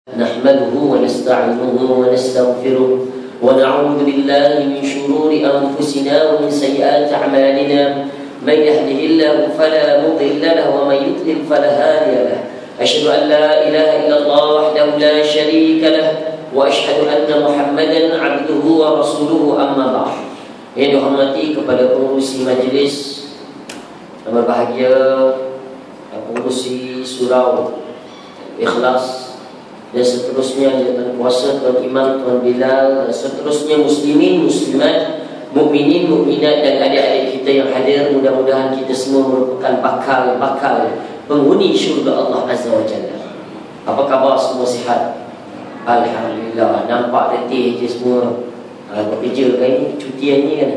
نحمده ونستعينه ونستغفره ونعوذ بالله من شرور أنفسنا ومن سيئات أعمالنا من يهده الله فلا مضل له ومن يضلل فلا هادي له أشهد أن لا إله إلا الله وحده لا شريك له وأشهد أن محمدا عبده ورسوله أما بعد. Yang dihormati kepada pengurusi majlis yang berbahagia, pengurusi surau Ikhlas dan seterusnya, Tuan Kuasa, Tuan Imam, Tuan Bilal dan seterusnya, muslimin, muslimat, mukminin, mukminat dan adik-adik kita yang hadir, mudah-mudahan kita semua merupakan bakal penghuni syurga Allah Azza wa Jalla. Apa khabar, semua sihat? Alhamdulillah. Nampak letih je semua. Bekerja kan ini, cutian ni kan.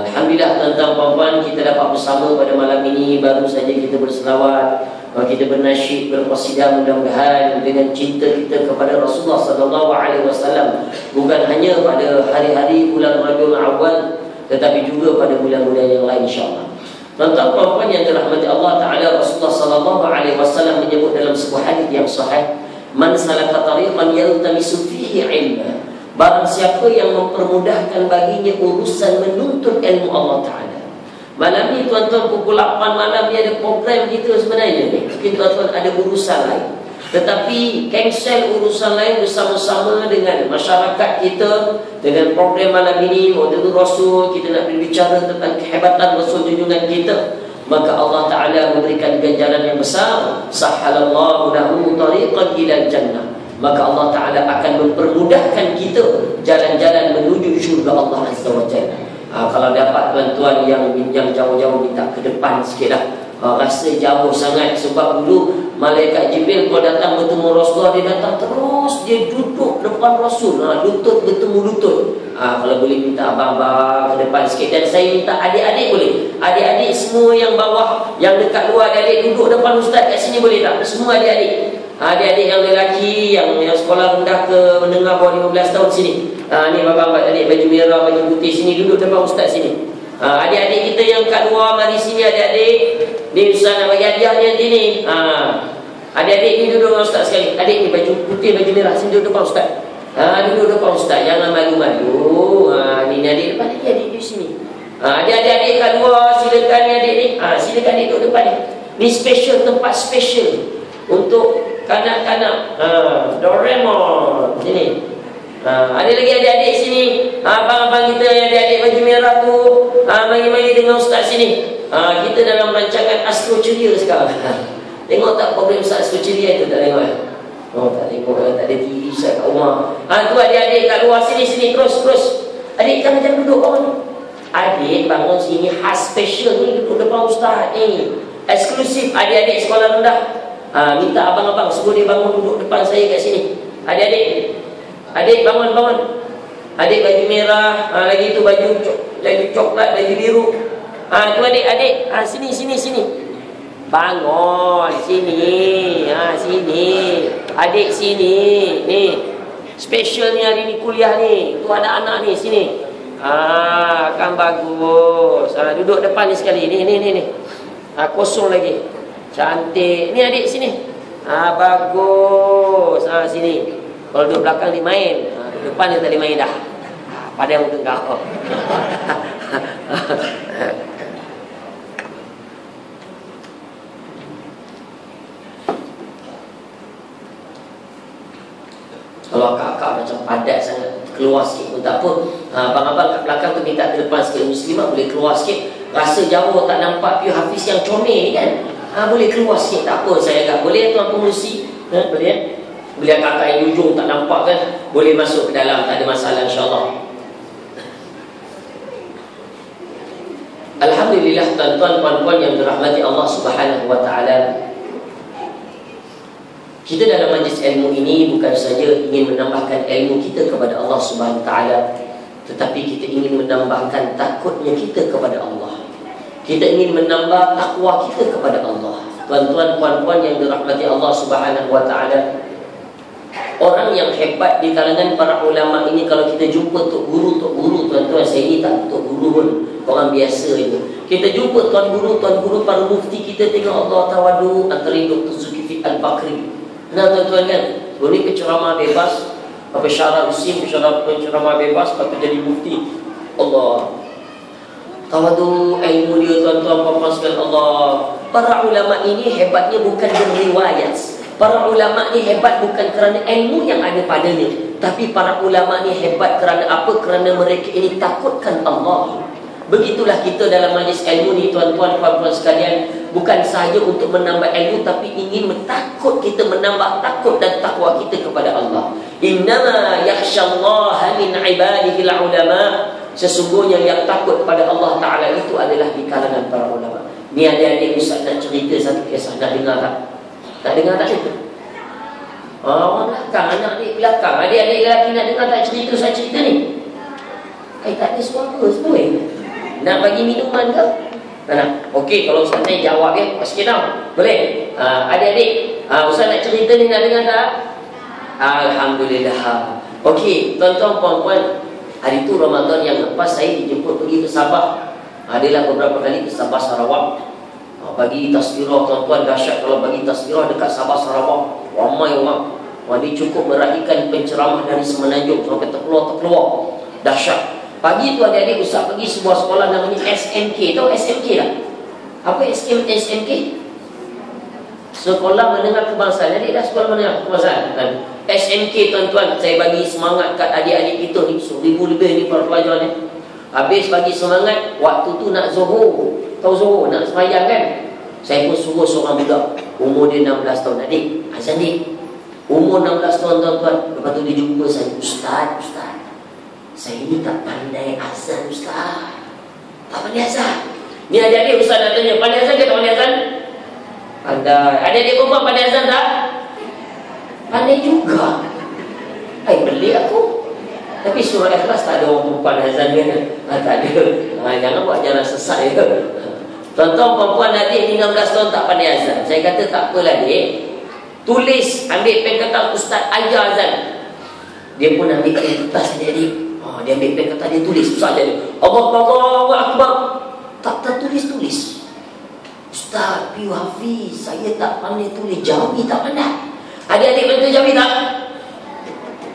Alhamdulillah tuan-tuan puan-puan, kita dapat bersama pada malam ini. Baru saja kita berselawat, kita bernasyid, berqasidah, mudah-mudahan dengan cinta kita kepada Rasulullah sallallahu alaihi wasallam bukan hanya pada hari-hari bulan Rabiul Awwal, tetapi juga pada bulan-bulan yang lain insya-Allah. Tuan-tuan puan-puan yang dirahmati Allah Taala, Rasulullah sallallahu alaihi wasallam menyebut dalam sebuah hadis yang sahih, man salaka tariqan yaltamisu fihi ilma, barang siapa yang mempermudahkan baginya urusan menuntut ilmu Allah Taala. Malam ni tuan-tuan pukul 8 malam ni ada program kita sebenarnya ni. Mungkin tuan-tuan ada urusan lain, tetapi cancel urusan lain bersama-sama dengan masyarakat kita, dengan program malam ini. Waktu itu Rasul, kita nak berbicara tentang kehebatan Rasul junjungan kita, maka Allah Ta'ala memberikan ganjaran yang besar. Sahhalallahu lahu tariqan ilal jannah, maka Allah Ta'ala akan mempermudahkan kita jalan-jalan menuju syurga Allah Azza wa Jalla. Kalau dapat tuan-tuan yang jauh-jauh minta ke depan sikit lah. Rasa jauh sangat. Sebab dulu Malaikat Jibril kalau datang bertemu Rasulullah, dia datang terus, dia duduk depan Rasul, lutut bertemu lutut. Kalau boleh minta abang-abang ke depan sikit. Dan saya minta adik-adik boleh, adik-adik semua yang bawah, yang dekat luar, adik-adik duduk depan ustaz kat sini boleh tak? Semua adik-adik, adik-adik yang lelaki, yang sekolah rendah ke menengah bawah 15 tahun sini. Ni bapak-bapak tadi baju merah, baju putih sini, duduk depan ustaz sini. Adik-adik kita yang kat luar, mari sini adik-adik. Ni ustaz nak bagi hadiah ni nanti ni. Adik-adik ni duduk dengan ustaz sekali. Adik ni baju putih, baju merah, sini duduk depan ustaz. Duduk depan ustaz, jangan malu-malu. Ni adik depan, adik di sini. Adik-adik kat luar, silakan ni adik ni. Silakan adik duduk depan ni. Ni special, tempat special untuk kanak-kanak. Doraemon sini. Ada lagi adik-adik sini, abang-abang kita yang adik-adik baju merah tu, mari-mari dengan ustaz sini. Kita dalam rancangan Astro Ceria sekarang. Tengok tak program Astro Ceria itu, tak tengok? Tak tengok, tak ada TV kat rumah. Tu adik-adik kat luar sini, terus. Adik jangan duduk bangun. Adik bangun sini, khas special ni, duduk depan ustaz ni. Eksklusif adik-adik sekolah rendah. Minta abang-abang suruh dia bangun duduk depan saya kat sini. Adik bangun. Adik baju merah, lagi tu baju coklat, baju biru. Tu adik. Sini. Bangun sini. Sini. Adik sini. Ni. Special ni hari ni kuliah ni. Tu anak-anak ni sini. Kan bagus. Duduk depan ni sekali. Ni. Kosong lagi. Cantik. Ni adik sini. Bagus. Sini. Kalau duduk belakang dia main, depan dia tak boleh main dah. Padahal muka kau. Kalau akak-akak macam padat sangat, keluar sikit pun tak apa. Abang-abang kat belakang tu minta ke depan sikit. Muslimah boleh keluar sikit. Rasa jauh tak nampak view Hafiz yang comel kan. Boleh keluar sikit, tak apa saya agak. Boleh tuan pengurusi? Boleh? Bila kakak yang ujung tak nampak kan, boleh masuk ke dalam, tak ada masalah insyaAllah. Alhamdulillah tuan-tuan puan-puan yang dirahmati Allah Subhanahu wa Ta'ala, kita dalam majlis ilmu ini bukan saja ingin menambahkan ilmu kita kepada Allah Subhanahu wa Ta'ala, tetapi kita ingin menambahkan takutnya kita kepada Allah. Kita ingin menambah takwa kita kepada Allah. Tuan-tuan puan-puan yang dirahmati Allah Subhanahu wa Ta'ala, orang yang hebat di kalangan para ulama ini, kalau kita jumpa tok guru, tuan-tuan, saya ni tak tok guru pun, orang biasa itu. Kita jumpa tuan guru, para mufti kita, tengok Allah tawadu antara Dr. Zulkifli Al-Bakri. Tuan-tuan kan, boleh penceramah bebas, apa syarat usim, syarat penceramah bebas, lepas tu jadi mufti. Allah. Tawadu ilmu dia tuan-tuan puan-puan sekalian Allah. Para ulama ini hebatnya bukan berriwayat. Para ulama ni hebat bukan kerana ilmu yang ada padanya, tapi para ulama ni hebat kerana apa? Kerana mereka ini takutkan Allah. Begitulah kita dalam majlis ilmu ni tuan-tuan puan-puan sekalian, bukan sahaja untuk menambah ilmu, tapi ingin kita menambah takut dan takwa kita kepada Allah. Innama yakhshallaha min ibadihil ulama. Sesungguhnya yang takut kepada Allah Ta'ala itu adalah di kalangan para ulama. Ni adik-adik Ustaz nak cerita satu kisah, nak dengar tak? Tak dengar tak cerita? Orang belakang, anak adik belakang, adik-adik lelaki nak dengar tak cerita saya cerita ni? Tak ada suara semua. Nak bagi minuman ke? Tak nak? Okey, kalau Ustaz ni jawab ya, sikit tau. Boleh? Adik-adik, Ustaz nak cerita ni, nak dengar tak? Alhamdulillah. Okey, tuan-tuan puan-puan, hari tu Ramadan yang lepas saya dijemput pergi ke Sabah. Adalah beberapa kali ke Sabah Sarawak. Bagi tasbirah tuan-tuan, dahsyat kalau bagi tasbirah dekat Sabah Sarawak. Ramai orang. Dia cukup meraihkan penceramah dari Semenanjung sampai terkeluar. Dahsyat. Pagi tu adik-adik Ustaz pergi sebuah sekolah namanya SMK. Tahu SMK tak? Apa SMK? Sekolah Menengah Kebangsaan. Adik dah sekolah Menengah Kebangsaan kan? SMK tuan-tuan, saya bagi semangat kat adik-adik kita ni, 1,000 lebih ni para pelajar ni. Habis bagi semangat, waktu tu nak Zuhur. Tahu Zuhur, nak sembahyang kan? Saya pun suruh seorang budak, umur dia 16 tahun. Adik, azan dik. Umur 16 tahun tuan-tuan. Lepas tu dia jumpa saya, Ustaz, saya ni tak pandai azan Ustaz. Tak pandai azan. Ni adik-adik Ustaz nak tanya, pandai azan ke tak pandai azan? Pandai. Adik-adik perempuan pandai azan tak? Pandai juga. Beli aku. Tapi surah Ikhlas tak ada orang perempuan azan dia kan? Tak ada. Jangan buat jalan sesat ya. Tuan-tuan perempuan adik ni 16 tahun tak pandai azan. Saya kata tak apalah adik. Tulis, ambil pen kertas, Ustaz ajar azan. Dia pun ambil pen kertas adik-adik. Dia ambil pen kertas, dia tulis. Ustaz jadi Allahu Akbar. Tak tertulis-tulis. Ustaz, Piu Hafiz, saya tak pandai tulis. Jawi tak pandai. Adik-adik betul Jawi tak?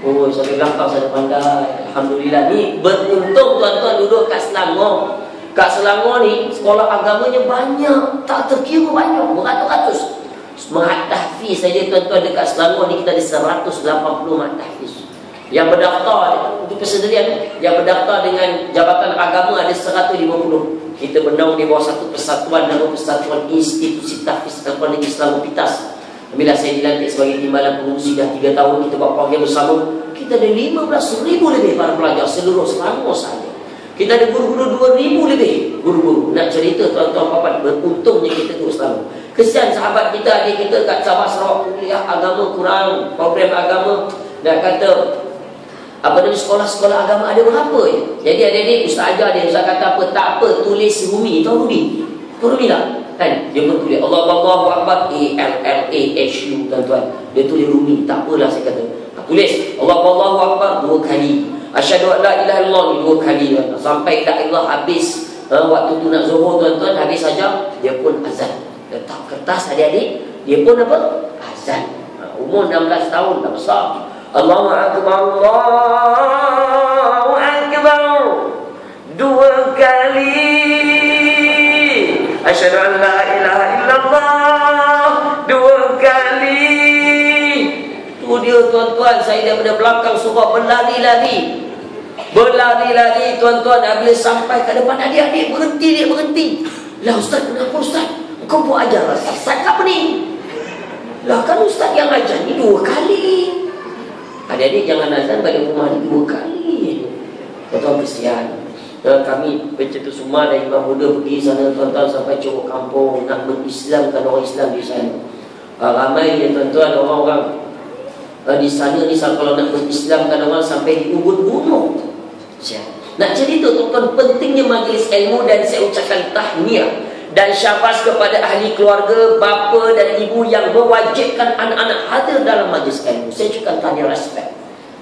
Oh, sampai belakang saya pandai. Alhamdulillah. Ni beruntung tuan-tuan duduk kat Selangor. Kat Selangor ni sekolah agamanya banyak, tak terkira banyak, beratus-ratus. Mat tahfiz saja tuan-tuan dekat Selangor ni kita ada 180 mat tahfiz. Yang berdaftar untuk persendirian, yang berdaftar dengan Jabatan Agama ada 150. Kita bernaung di bawah satu persatuan, nama Persatuan Institusi Tahfiz Al-Quran Negeri Selangor PITAS. Bila saya dilantik sebagai timbalan pengurusi dah 3 tahun, kita buat program bersama. Kita ada 15,000 lebih para pelajar seluruh Selangor sahaja. Kita ada guru-guru 2,000 lebih guru-guru. Nak cerita tuan-tuan papan, beruntungnya kita duduk Selangor. Kesian sahabat kita, adik kita kat Sabah Sarawak kuliah agama kurang, program agama. Nak kata apa nama sekolah-sekolah agama ada berapa ya? Jadi adik-adik Ustaz ajar dia, Ustaz kata apa? Tak apa, tulis Rumi. Tahu Rumi? Tahu Rumi tak? Kan? Dia pun tulis Allahu Akbar, ALLAHU tuan-tuan. Dia tulis Rumi. Tak apalah saya kata. Tulis Allahu Akbar 2 kali. Asyhadu an la ilaha illallah 2 kali. Sampai la ilah habis. Waktu tu nak zuhur tuan-tuan, habis saja dia pun azan. Letak kertas adik-adik, dia pun apa? Azan. Umur 16 tahun, dah besar. Allahu Akbar, Allahu Akbar 2 kali. Asyhadu an la ilaha illallah 2 kali. Tu dia tuan-tuan, saya daripada belakang suruh berlari-lari. Berlari-lari tuan-tuan, bila sampai ke depan adik-adik berhenti. Lah Ustaz, kenapa Ustaz? Kau buat ajar sesat apa ni? Lah kan Ustaz yang ajar ni 2 kali. Adik-adik jangan azan balik rumah ni 2 kali. Tuan-tuan kesian. Kami pencetus rumah dari Imam Muda pergi sana tuan-tuan sampai Curug Kampung nak mengislamkan orang Islam di sana. Ramai ya tuan-tuan orang-orang di sana ni kalau nak mengislamkan orang sampai di Ubud gunung. Nak cerita tuan-tuan pentingnya majlis ilmu, dan saya ucapkan tahniah dan syabas kepada ahli keluarga, bapa dan ibu yang mewajibkan anak-anak hadir dalam majlis ilmu. Saya ucapkan tahniah, respect.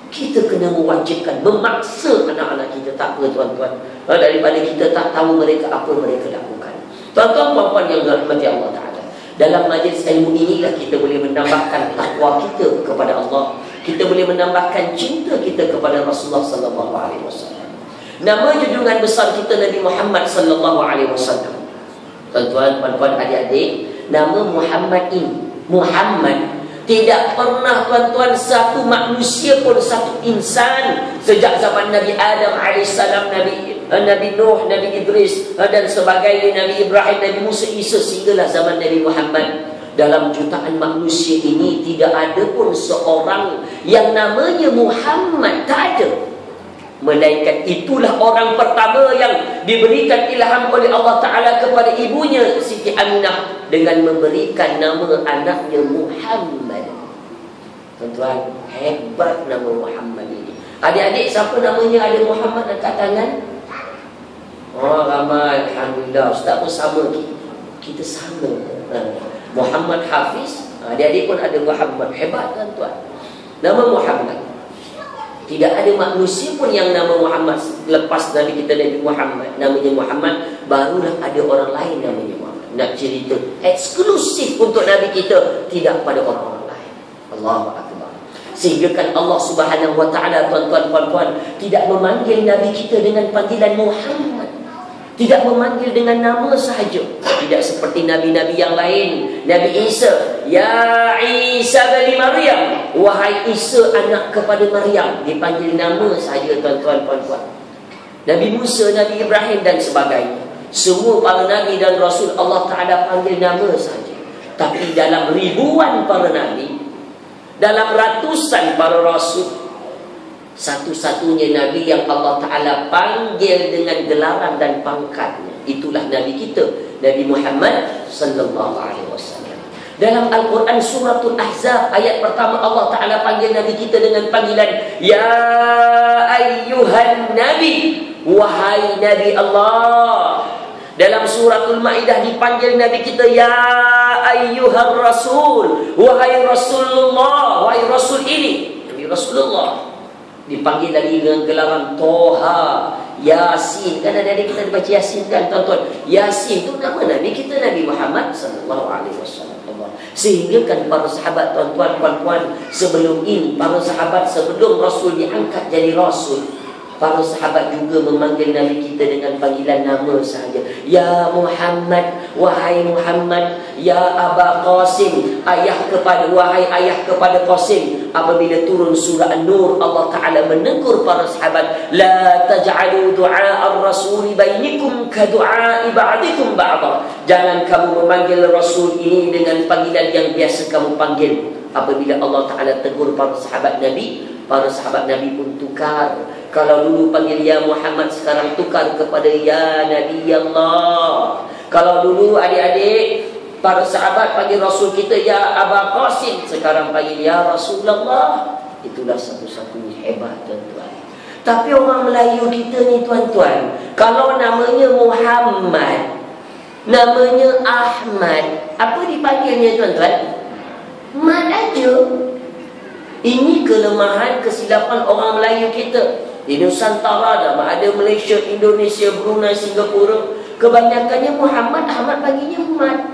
Kita kena mewajibkan, memaksa anak-anak kita. Tak apa tuan-tuan, daripada kita tak tahu mereka apa mereka lakukan. Tuan-tuan puan-puan yang dirahmati Allah Ta'ala, Dalam majlis ilmu inilah kita boleh menambahkan takwa kita kepada Allah. Kita boleh menambahkan cinta kita kepada Rasulullah sallallahu alaihi wasallam. Nama junjungan besar kita Nabi Muhammad sallallahu alaihi wasallam. Tuan-tuan, puan-puan, adik-adik, nama Muhammad ini, Muhammad, tidak pernah tuan-tuan satu manusia pun, satu insan sejak zaman Nabi Adam alaihissalam, Nabi Nuh, Nabi Idris dan sebagainya, Nabi Ibrahim, Nabi Musa, Isa, sehinggalah zaman Nabi Muhammad. Dalam jutaan manusia ini tidak ada pun seorang yang namanya Muhammad, tak ada. Melainkan itulah orang pertama yang diberikan ilham oleh Allah Ta'ala kepada ibunya Siti Aminah dengan memberikan nama anaknya Muhammad. Tuan-tuan, hebat nama Muhammad ini. Adik-adik, siapa namanya ada Muhammad angkat tangan? Oh, ramai. Alhamdulillah. Ustaz pun sama. Kita sama. Muhammad Hafiz. Adik-adik pun ada Muhammad. Hebat tuan-tuan. Nama Muhammad. Tidak ada manusia pun yang nama Muhammad. Lepas Nabi kita Nabi Muhammad, namanya Muhammad, barulah ada orang lain namanya Muhammad. Nak cerita eksklusif untuk Nabi kita, tidak pada orang-orang lain. Allahu Akbar. Sehingga kan Allah Subhanahu wa Ta'ala, tuan-tuan, puan-puan, tidak memanggil Nabi kita dengan panggilan Muhammad. Tidak memanggil dengan nama sahaja. Tidak seperti Nabi-Nabi yang lain. Nabi Isa, Ya Isa bin Maryam, wahai Isa anak kepada Maryam, dipanggil nama sahaja tuan-tuan, puan-puan. Nabi Musa, Nabi Ibrahim dan sebagainya, semua para Nabi dan Rasul Allah Ta'ala panggil nama sahaja. Tapi dalam ribuan para Nabi, dalam ratusan para Rasul, satu-satunya Nabi yang Allah Ta'ala panggil dengan gelaran dan pangkatnya, itulah Nabi kita, Nabi Muhammad sallallahu alaihi wasallam. Dalam Al-Quran Suratul Ahzab ayat pertama, Allah Ta'ala panggil Nabi kita dengan panggilan Ya ayyuhan Nabi, wahai Nabi Allah. Dalam Suratul Maidah dipanggil Nabi kita Ya ayyuhan Rasul, wahai Rasulullah, wahai Rasul ini, Nabi Rasulullah. Dipanggil lagi dengan gelaran Toha, Yasin. Kan ada kita baca Yasin kan tuan-tuan. Yasin itu nama Nabi kita, Nabi Muhammad sallallahu alaihi wasallam. Sehingga kan para sahabat, tuan-tuan, puan-puan, sebelum ini, para sahabat sebelum Rasul diangkat jadi Rasul, para sahabat juga memanggil Nabi kita dengan panggilan nama sahaja. Ya Muhammad, wahai Muhammad. Ya Aba Qasim, wahai ayah kepada Qasim. Apabila turun surah An-Nur, Allah Ta'ala menegur para sahabat, La taj'alu du'a ar-rasuli bainikum ka du'a'i ba'dikum ba'da. Jangan kamu memanggil Rasul ini dengan panggilan yang biasa kamu panggil. Apabila Allah Ta'ala tegur para sahabat Nabi, para sahabat Nabi pun tukar. Kalau dulu panggil Ya Muhammad, sekarang tukar kepada Ya Nabi Allah. Kalau dulu adik-adik, para sahabat panggil Rasul kita Ya Aba Qasim, sekarang panggil Ya Rasulullah. Itulah satu-satunya hebat tuan-tuan. Tapi orang Melayu kita ni tuan-tuan, kalau namanya Muhammad, namanya Ahmad, apa dipanggilnya tuan-tuan? Mat aja. Ini kelemahan, kesilapan orang Melayu kita. Di Nusantara dah ada Malaysia, Indonesia, Brunei, Singapura, kebanyakannya Muhammad, Ahmad panggilnya Mat.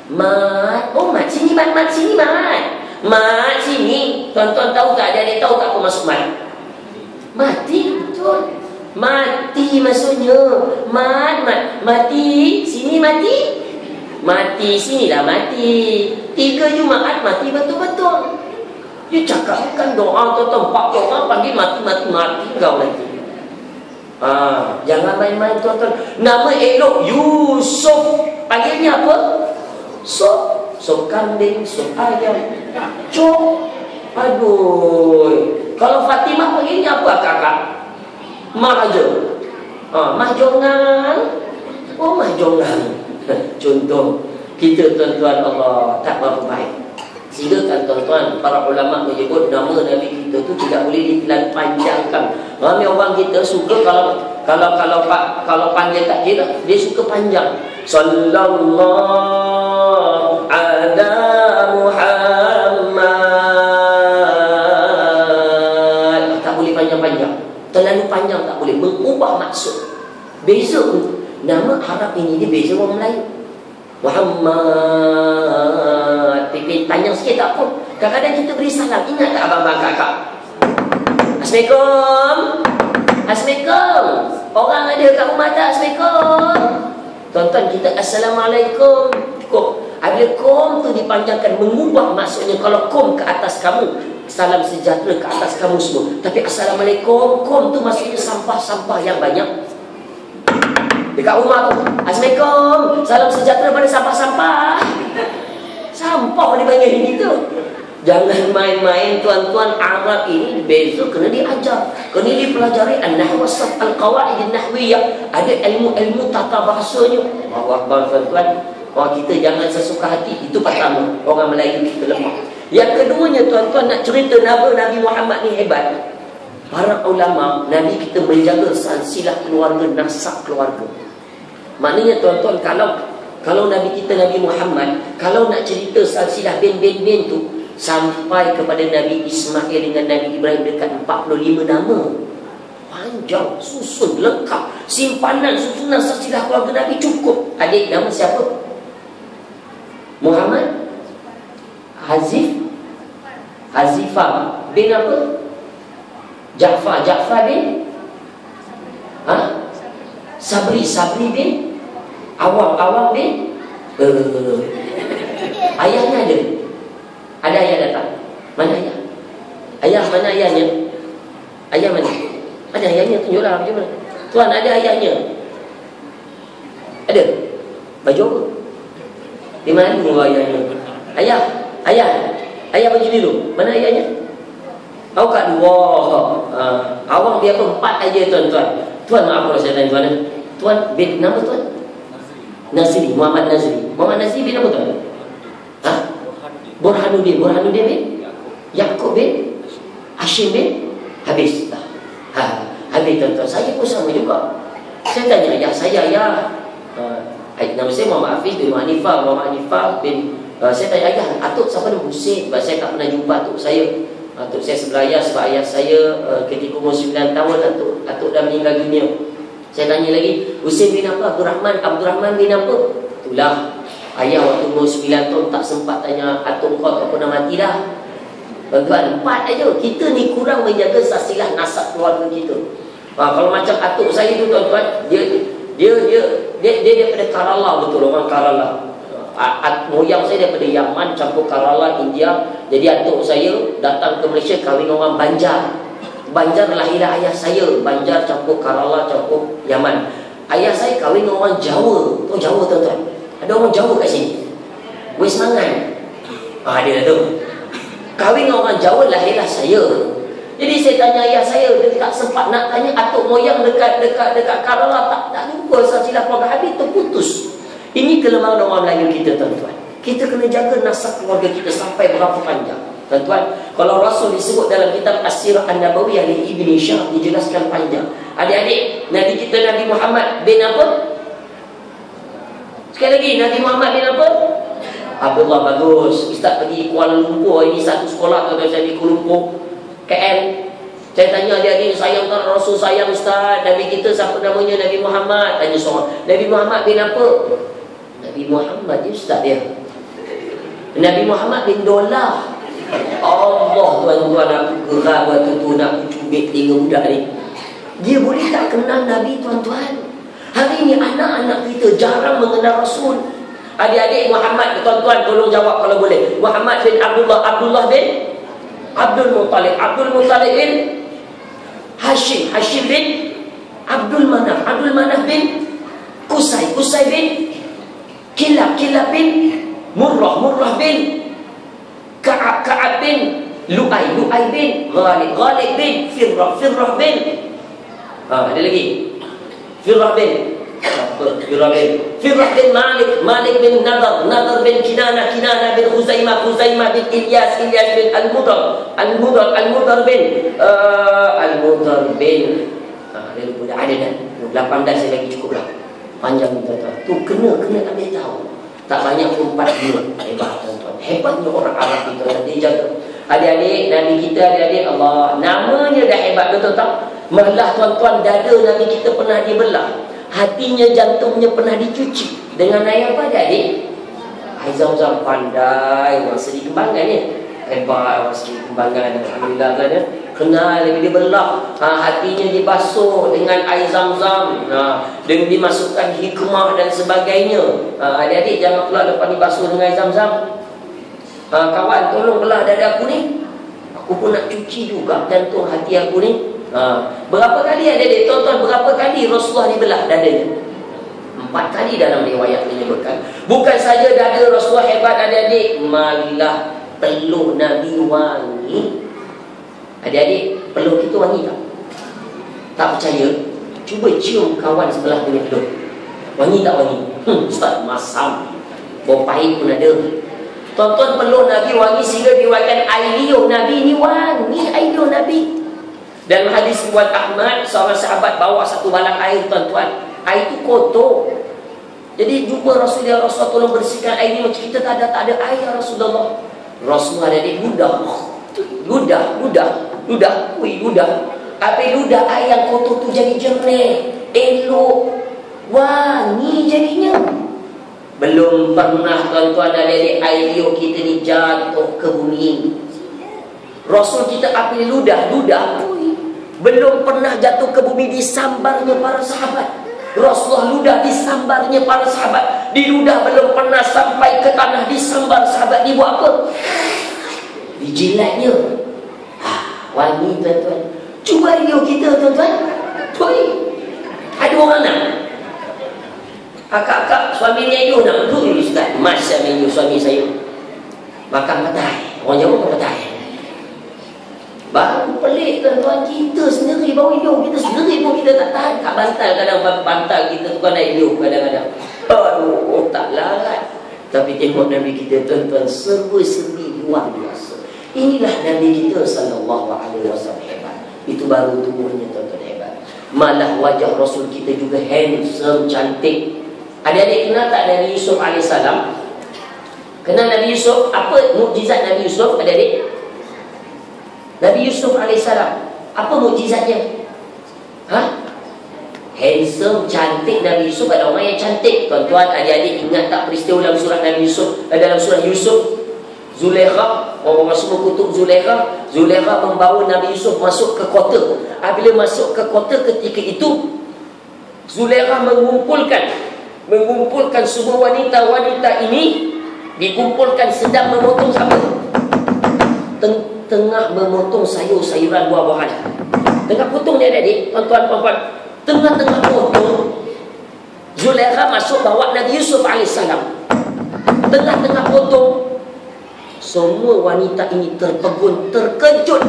Mat, oh Mat sini, Mat sini, Mat sini. Tuan-tuan tahu tak, adik-adik tahu tak apa maksud Mat? Mati, betul. Mati maksudnya. Mat, mati, sini mati. Mati, sinilah mati. 3 Jumaat mati betul-betul. Dia cakap bukan doa atau tempat orang panggil mati kau nanti. Jangan main-main tuan-tuan. Nama elok Yusuf, panggilnya apa? Sop kambing, sop ayam, cok. Aduh. Kalau Fatimah panggilnya apa kakak? Mah aja. Mah jongan. Oh, mah jongan. Contoh kita tuan-tuan, Allah tak berapa baik. Sehingga kan tuan-tuan, para ulama menyebut nama Nabi kita tu tidak boleh dipanjangkan. Ramai orang kita suka kalau panggil tak kira, dia suka panjang. Sallallahu ala Muhammad. Tak boleh panjang-panjang. Terlalu panjang tak boleh, mengubah maksud. Beza nama Arab ini dia beza orang Melayu. Muhammad. Pimpin tanya sikit tak apa. Kadang-kadang kita beri salam. Ingat tak abang-abang kakak? Assalamualaikum. Assalamualaikum. Orang ada kat rumah tak? Assalamualaikum. Tuan-tuan, kita Assalamualaikum cukup. Apabila kom tu dipanjangkan, mengubah maksudnya. Kalau kom ke atas kamu, salam sejahtera ke atas kamu semua. Tapi Assalamualaikum, kom tu maksudnya sampah-sampah yang banyak dekat rumah tu. Assalamualaikum, salam sejahtera pada sampah-sampah. Sampah dipanggil ini tu. Jangan main-main tuan-tuan. Arab ini besok kena diajar, kena dipelajari an-nahw was-sarf, al-qawaid an-nahwiyah. Ada ilmu-ilmu tata bahasanya. Allahu akbar tuan-tuan. Orang kita jangan sesuka hati. Itu pertama, orang Melayu kita lemah. Yang keduanya tuan-tuan, nak cerita Nabi Muhammad ni hebat. Para ulama, Nabi kita menjaga silsilah keluarga, nasab keluarga. Maknanya tuan-tuan, kalau Nabi kita Nabi Muhammad, kalau nak cerita silsilah bin tu sampai kepada Nabi Ismail dengan Nabi Ibrahim dekat 45 nama. Panjang, susun, lengkap. Simpanan, susunan silsilah keluarga Nabi cukup. Adik nama siapa? Muhammad Hazifah bin apa? Ja'far bin Sabri bin Awam bin ayahnya ada. Ada ayah datang. Mana ayah? Ayah mana ayahnya? Ayah mana? Ada ayahnya, tunjuklah macam mana. Tuan, ada ayahnya? Ada? Baju apa? Di mana dulu ayahnya? Ayah baju biru. Mana ayahnya? Tahu kat dua. Awang dia apa? 4 aja tuan-tuan. Tuan, maaf kalau saya tanya tuan. Tuan bin nama tuan? Nazri, Muhammad Nazri. Muhammad Nazri bin apa tuan? Burhanuddin bin Yaqub bin Hashim bin habis. Habis tuan-tuan. Saya pun sama juga. Saya tanya ayah saya, nama saya Muhammad Hafiz bin Muhammad Hanifah bin saya tanya ayah, atuk siapa nama? Husin. Sebab saya tak pernah jumpa atuk saya. Atuk saya sebelah ayah. Sebab ayah saya ketika umur 9 tahun atuk dah meninggal dunia. Saya tanya lagi, Husin bin apa? Abdurrahman bin apa? Itulah ayah waktu umur 9 tahun tak sempat tanya atuk kau tak pernah mati dah. Tuan-tuan, 4 aja. Kita ni kurang menjaga silsilah nasab keluarga kita. Kalau macam atuk saya tu tuan-tuan, dia daripada Kerala, betul, orang Kerala. Moyang saya daripada Yaman campur Kerala, India. Jadi atuk saya datang ke Malaysia kahwin orang Banjar. Banjar lahirlah ayah saya. Banjar campur Kerala campur Yaman. Ayah saya kahwin orang Jawa. Tahu Jawa tuan-tuan? Ada orang Jawa kat sini. Wes Mangan. Dia tu. Kahwin orang Jawa, lahirlah saya. Jadi saya tanya ayah saya, dia tak sempat nak tanya atuk moyang dekat Kerala, tak jumpa silsilah keluarga, habis terputus. Ini kelemahan orang Melayu kita tuan-tuan. Kita kena jaga nasab keluarga kita sampai berapa panjang. Tuan-tuan, kalau Rasul disebut dalam kitab As-Sirah An-Nabawiyah li Ibn Syah, dijelaskan panjang. Adik-adik, Nabi kita Nabi Muhammad bin apa? Sekali lagi, Nabi Muhammad bin apa? Abdullah. Bagus. Ustaz pergi Kuala Lumpur, ini satu sekolah tuan-tuan, saya di Kuala Lumpur KL. Saya tanya adik-adik, sayang tak Rasul? Sayang Ustaz. Nabi kita siapa namanya? Nabi Muhammad. Tanya seorang, Nabi Muhammad bin apa? Nabi Muhammad je Ustaz dia. Nabi Muhammad bin Dolah. Allah tuan-tuan, aku gerak waktu tu nak cubit telinga budak ni. Dia boleh tak kenal Nabi tuan-tuan? Hari ni anak-anak kita jarang mengenal Rasul. Adik-adik, Muhammad tuan-tuan tolong jawab kalau boleh. Muhammad bin Abdullah bin Abdul Muttalib bin Hashim bin Abdul Manaf bin Qusay bin Kilab bin Murrah bin Ka'ab bin Lu'ay bin Ghalib bin Firrah bin ada lagi Firrah bin Malik bin Nadar bin Kinana bin Khuzaimah bin Ilyas bin Al-Mudar bin ada dah 18 saya lagi cukup lah. Panjang tuan-tuan. Tu kena ambil tahu. Tak banyak pun 4 hebat tuan-tuan. Hebatnya orang Arab itu dia jaga. Adik-adik, Nabi kita, adik-adik Allah, namanya dah hebat, betul tak? Malah tuan-tuan, dada Nabi kita pernah dibelah, hatinya, jantungnya pernah dicuci. Dengan air apa adik? Air Zam-Zam. Pandai orang Seri Kembangan ni. Hebat orang Seri Kembangan. Alhamdulillah kan ya. Kenal dia belah. Hatinya dibasuh dengan air Zam-Zam. Dengan dimasukkan hikmah dan sebagainya. Adik-adik jangan pula lepas dibasuh dengan air Zam-Zam. Kawan tolong belah dada aku ni. Aku pun nak cuci juga jantung hati aku ni. Berapa kali adik-adik tonton berapa kali Rasulullah dibelah dadanya? 4 kali dalam riwayat menyebutkan. Bukan saja dada Rasulullah hebat adik-adik, marilah peluk Nabi wangi. Adik-adik, peluk kita wangi tak? Tak percaya? Cuba cium kawan sebelah punya peluk. Wangi tak wangi? Ustaz, masam. Bau pahit pun ada. Tonton peluk Nabi wangi sehingga diwakilkan air liur Nabi ni wangi, air liur Nabi. Dalam hadis riwayat Ahmad, seorang sahabat bawa satu balang air tuan-tuan. Air itu kotor. Jadi jumpa Rasulullah, Rasulullah tolong bersihkan air ni. Macam kita tak ada air ya Rasulullah. Rasulullah ada di ludah. Apa ludah air yang kotor tu jadi jernih, elok, wangi jadinya. Belum pernah tuan-tuan adik-adik air liur kita ni jatuh ke bumi. Rasul kita api ludah. Belum pernah jatuh ke bumi disambarnya para sahabat. Rasulullah ludah disambarnya para sahabat. Di ludah belum pernah sampai ke tanah disambar sahabat. Dibuat apa? Dijilatnya. Wangi tuan-tuan. Cuba liur kita tuan-tuan. Ada orang nak? Akak-akak suami ni ayuh nak duduk Ustaz. Masa ayuh suami saya makan petai. Orang Jawa makan petai. Baru pelik tuan-tuan, kita sendiri bau hidung kita sendiri pun kita tak tahan. Kat bantal kadang bantal kita tukar naik hidung kadang-kadang. Aduh, tak larat. Tapi tengok Nabi kita tuan-tuan, serba-serbi luar biasa. Inilah Nabi kita sallallahu alaihi wasallam hebat. Itu baru tubuhnya tuan-tuan hebat. Malah wajah Rasul kita juga handsome, cantik. Adik-adik kenal tak Nabi Yusuf alaihissalam? Kenal Nabi Yusuf? Apa mukjizat Nabi Yusuf adik-adik? Nabi Yusuf alaihissalam, apa mukjizatnya? Handsome, cantik. Nabi Yusuf ada orang yang cantik. Tuan-tuan, adik-adik ingat tak peristiwa dalam surah Nabi Yusuf? Dalam surah Yusuf, Zulaikha, orang semua kutuk Zulaikha. Zulaikha membawa Nabi Yusuf masuk ke kota. Bila masuk ke kota ketika itu, Zulaikha mengumpulkan semua wanita-wanita ini, dikumpulkan sedang memotong apa? Tengah memotong sayur-sayuran buah-buahan. Tengah potong dia adik, tuan-tuan, puan-puan. Tengah-tengah potong, Zulaikha masuk bawa Nabi Yusuf alaihissalam. Tengah-tengah potong, semua wanita ini terpegun, terkejut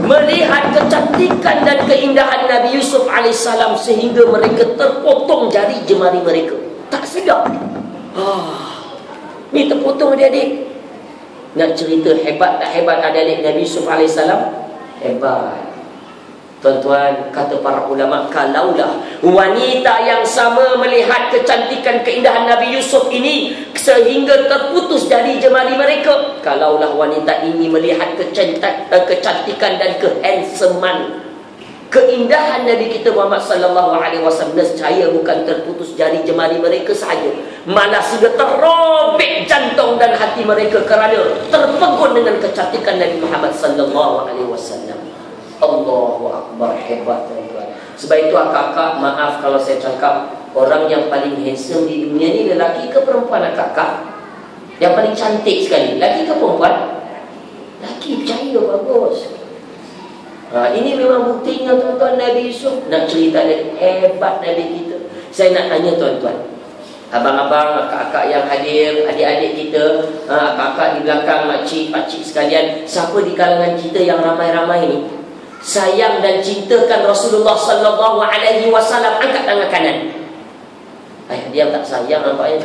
melihat kecantikan dan keindahan Nabi Yusuf alaihissalam sehingga mereka terpotong jari jemari mereka. Tak sedap. Ni terpotong adik-adik. Nak cerita hebat tak hebat adik-adik Nabi Yusuf alaihissalam? Hebat. Tuan-tuan, kata para ulama, kalaulah wanita yang sama melihat kecantikan keindahan Nabi Yusuf ini sehingga terputus jari jemari mereka, kalaulah wanita ini melihat kecantikan dan kehandsoman, keindahan Nabi kita Muhammad sallallahu alaihi wasallam, nescaya bukan terputus jari jemari mereka sahaja, malah sudah terrobek jantung dan hati mereka kerana terpegun dengan kecantikan Nabi Muhammad sallallahu alaihi wasallam. Allahu Akbar, hebat tuan-tuan. Sebab itu akak-akak, maaf kalau saya cakap, orang yang paling handsome di dunia ni lelaki ke perempuan akak-akak? Yang paling cantik sekali, lelaki ke perempuan? Lelaki, percaya, bagus. Ini memang buktinya tuan-tuan. Nabi Yusuf nak cerita hebat Nabi kita. Saya nak tanya tuan-tuan, abang-abang, akak-akak yang hadir, adik-adik kita, akak-akak di belakang, makcik-pakcik sekalian, siapa di kalangan kita yang ramai-ramai ni sayang dan cintakan Rasulullah sallallahu alaihi wasallam? Angkat tangan kanan. Dia tak sayang nampaknya.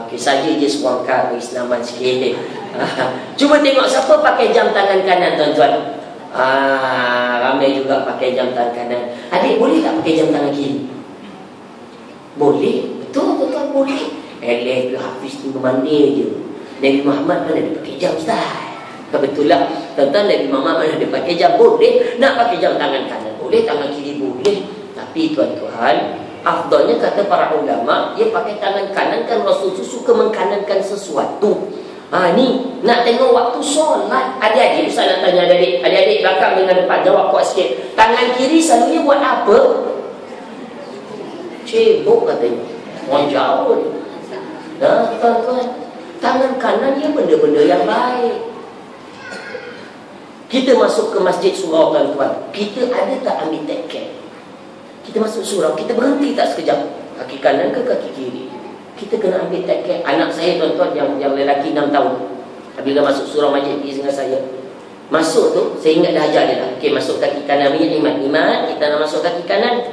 Okey, saja je sebuangkan keislaman sikit. Cuba tengok siapa pakai jam tangan kanan tuan-tuan. Ramai juga pakai jam tangan kanan. Adik boleh tak pakai jam tangan kiri? Boleh. Betul tuan-tuan, boleh. Eleh Hafiz tu mana je. Nabi Muhammad mana dia pakai jam Ustaz? Kebetulan tuan-tuan, Nabi Muhammad mana dia pakai jam? Boleh. Nak pakai jam tangan kanan boleh, tangan kiri boleh. Tapi tuan-tuan, Afdalnya kata para ulama, dia pakai tangan kanan kan Rasul tu suka mengkanankan sesuatu. Ni nak tengok waktu solat. Adik-adik, Ustaz nak tanya adik-adik. Adik-adik belakang dengan depan, jawab kuat sikit. Tangan kiri selalunya buat apa? Cebok katanya. Orang jauh ni. Tuan-tuan, tangan kanan dia benda-benda yang baik. Kita masuk ke masjid surau, tuan-tuan, kita ada tak ambil take care? Kita masuk surau, kita berhenti tak sekejap? Kaki kanan ke kaki kiri? Kita kena ambil take care. Anak saya, tuan-tuan, yang lelaki 6 tahun, bila masuk surau masjid pergi dengan saya, masuk tu, saya ingat dah ajar dia lah. Okey, masuk kaki kanan, Iman, kita nak masuk kaki kanan.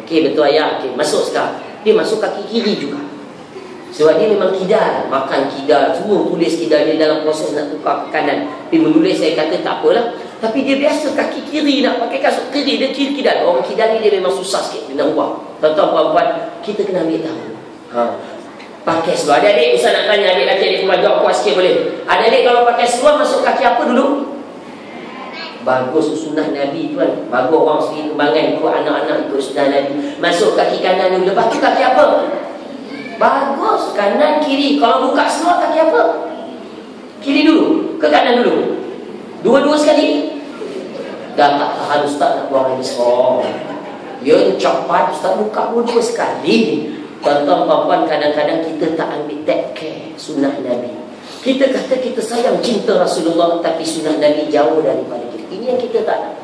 Okey, betul ayah. Okey, masuk sekarang. Dia masuk kaki kiri juga. Sebab dia memang kidal, makan kidal, semua tulis kidal dia dalam proses nak tukar ke kanan. Tapi menulis saya kata tak apalah. Tapi dia biasa kaki kiri nak pakai kasut kiri, dia kiri kidal. Orang kidal ni dia memang susah sikit, dia nak ubah. Tuan-tuan, puan-puan, kita kena ambil tahu. Pakai seluar. Adik-adik, Ustaz nak tanya adik-adik, adik kembali jawab kuat sikit boleh? Adik-adik kalau pakai seluar masuk kaki apa dulu? Bagus sunnah Nabi, tuan. Bagus orang segi kembangan ikut anak-anak ikut sunnah Nabi. Masuk kaki kanan dulu. Lepas tu kaki apa? Bagus, kanan kiri. Kalau buka seluar kaki apa? Kiri dulu ke kanan dulu? Dua-dua sekali? Dah tak tahan Ustaz nak buang lagi seorang. Dia cepat Ustaz buka dua-dua sekali. Tuan-tuan, puan-puan, kadang-kadang kita tak ambil take care sunnah Nabi. Kita kata kita sayang cinta Rasulullah, tapi sunnah Nabi jauh daripada kita. Ini yang kita tak nak.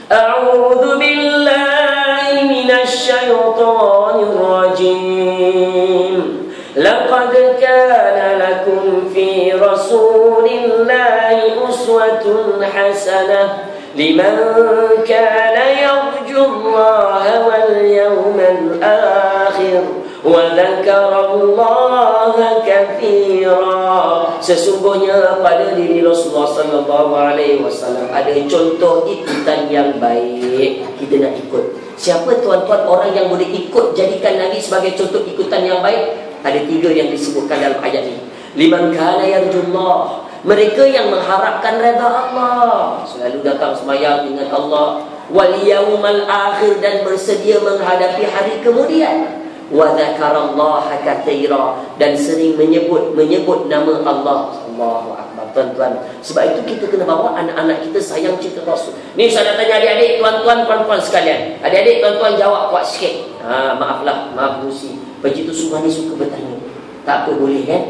A'udzu billahi minasy syaithanir rajim. Laqad kana lakum fi Rasulillahi uswatun hasanah liman kana yarjullaha wal yawmal akhir wa dzakarallaha katsira. Sesungguhnya pada diri Rasulullah sallallahu alaihi wasallam ada contoh ikutan yang baik. Kita nak ikut. Siapa tuan-tuan orang yang boleh ikut jadikan Nabi sebagai contoh ikutan yang baik? Ada 3 yang disebutkan dalam ayat ini. Liman kana yarjullah, mereka yang mengharapkan redha Allah, selalu datang sembahyang ingat Allah. Wal yaumal akhir, dan bersedia menghadapi hari kemudian. Wa dzakarallaha katsira, dan sering menyebut nama Allah. Allahu akbar. Tuan-tuan, sebab itu kita kena bawa anak-anak kita sayang cinta Rasul. Ni saya nak tanya adik-adik, tuan-tuan, puan-puan sekalian. Adik-adik, tuan-tuan jawab kuat sikit. Maaflah, maaf Lucy. Begitu semua ni suka bertanya. Tak apa, boleh kan?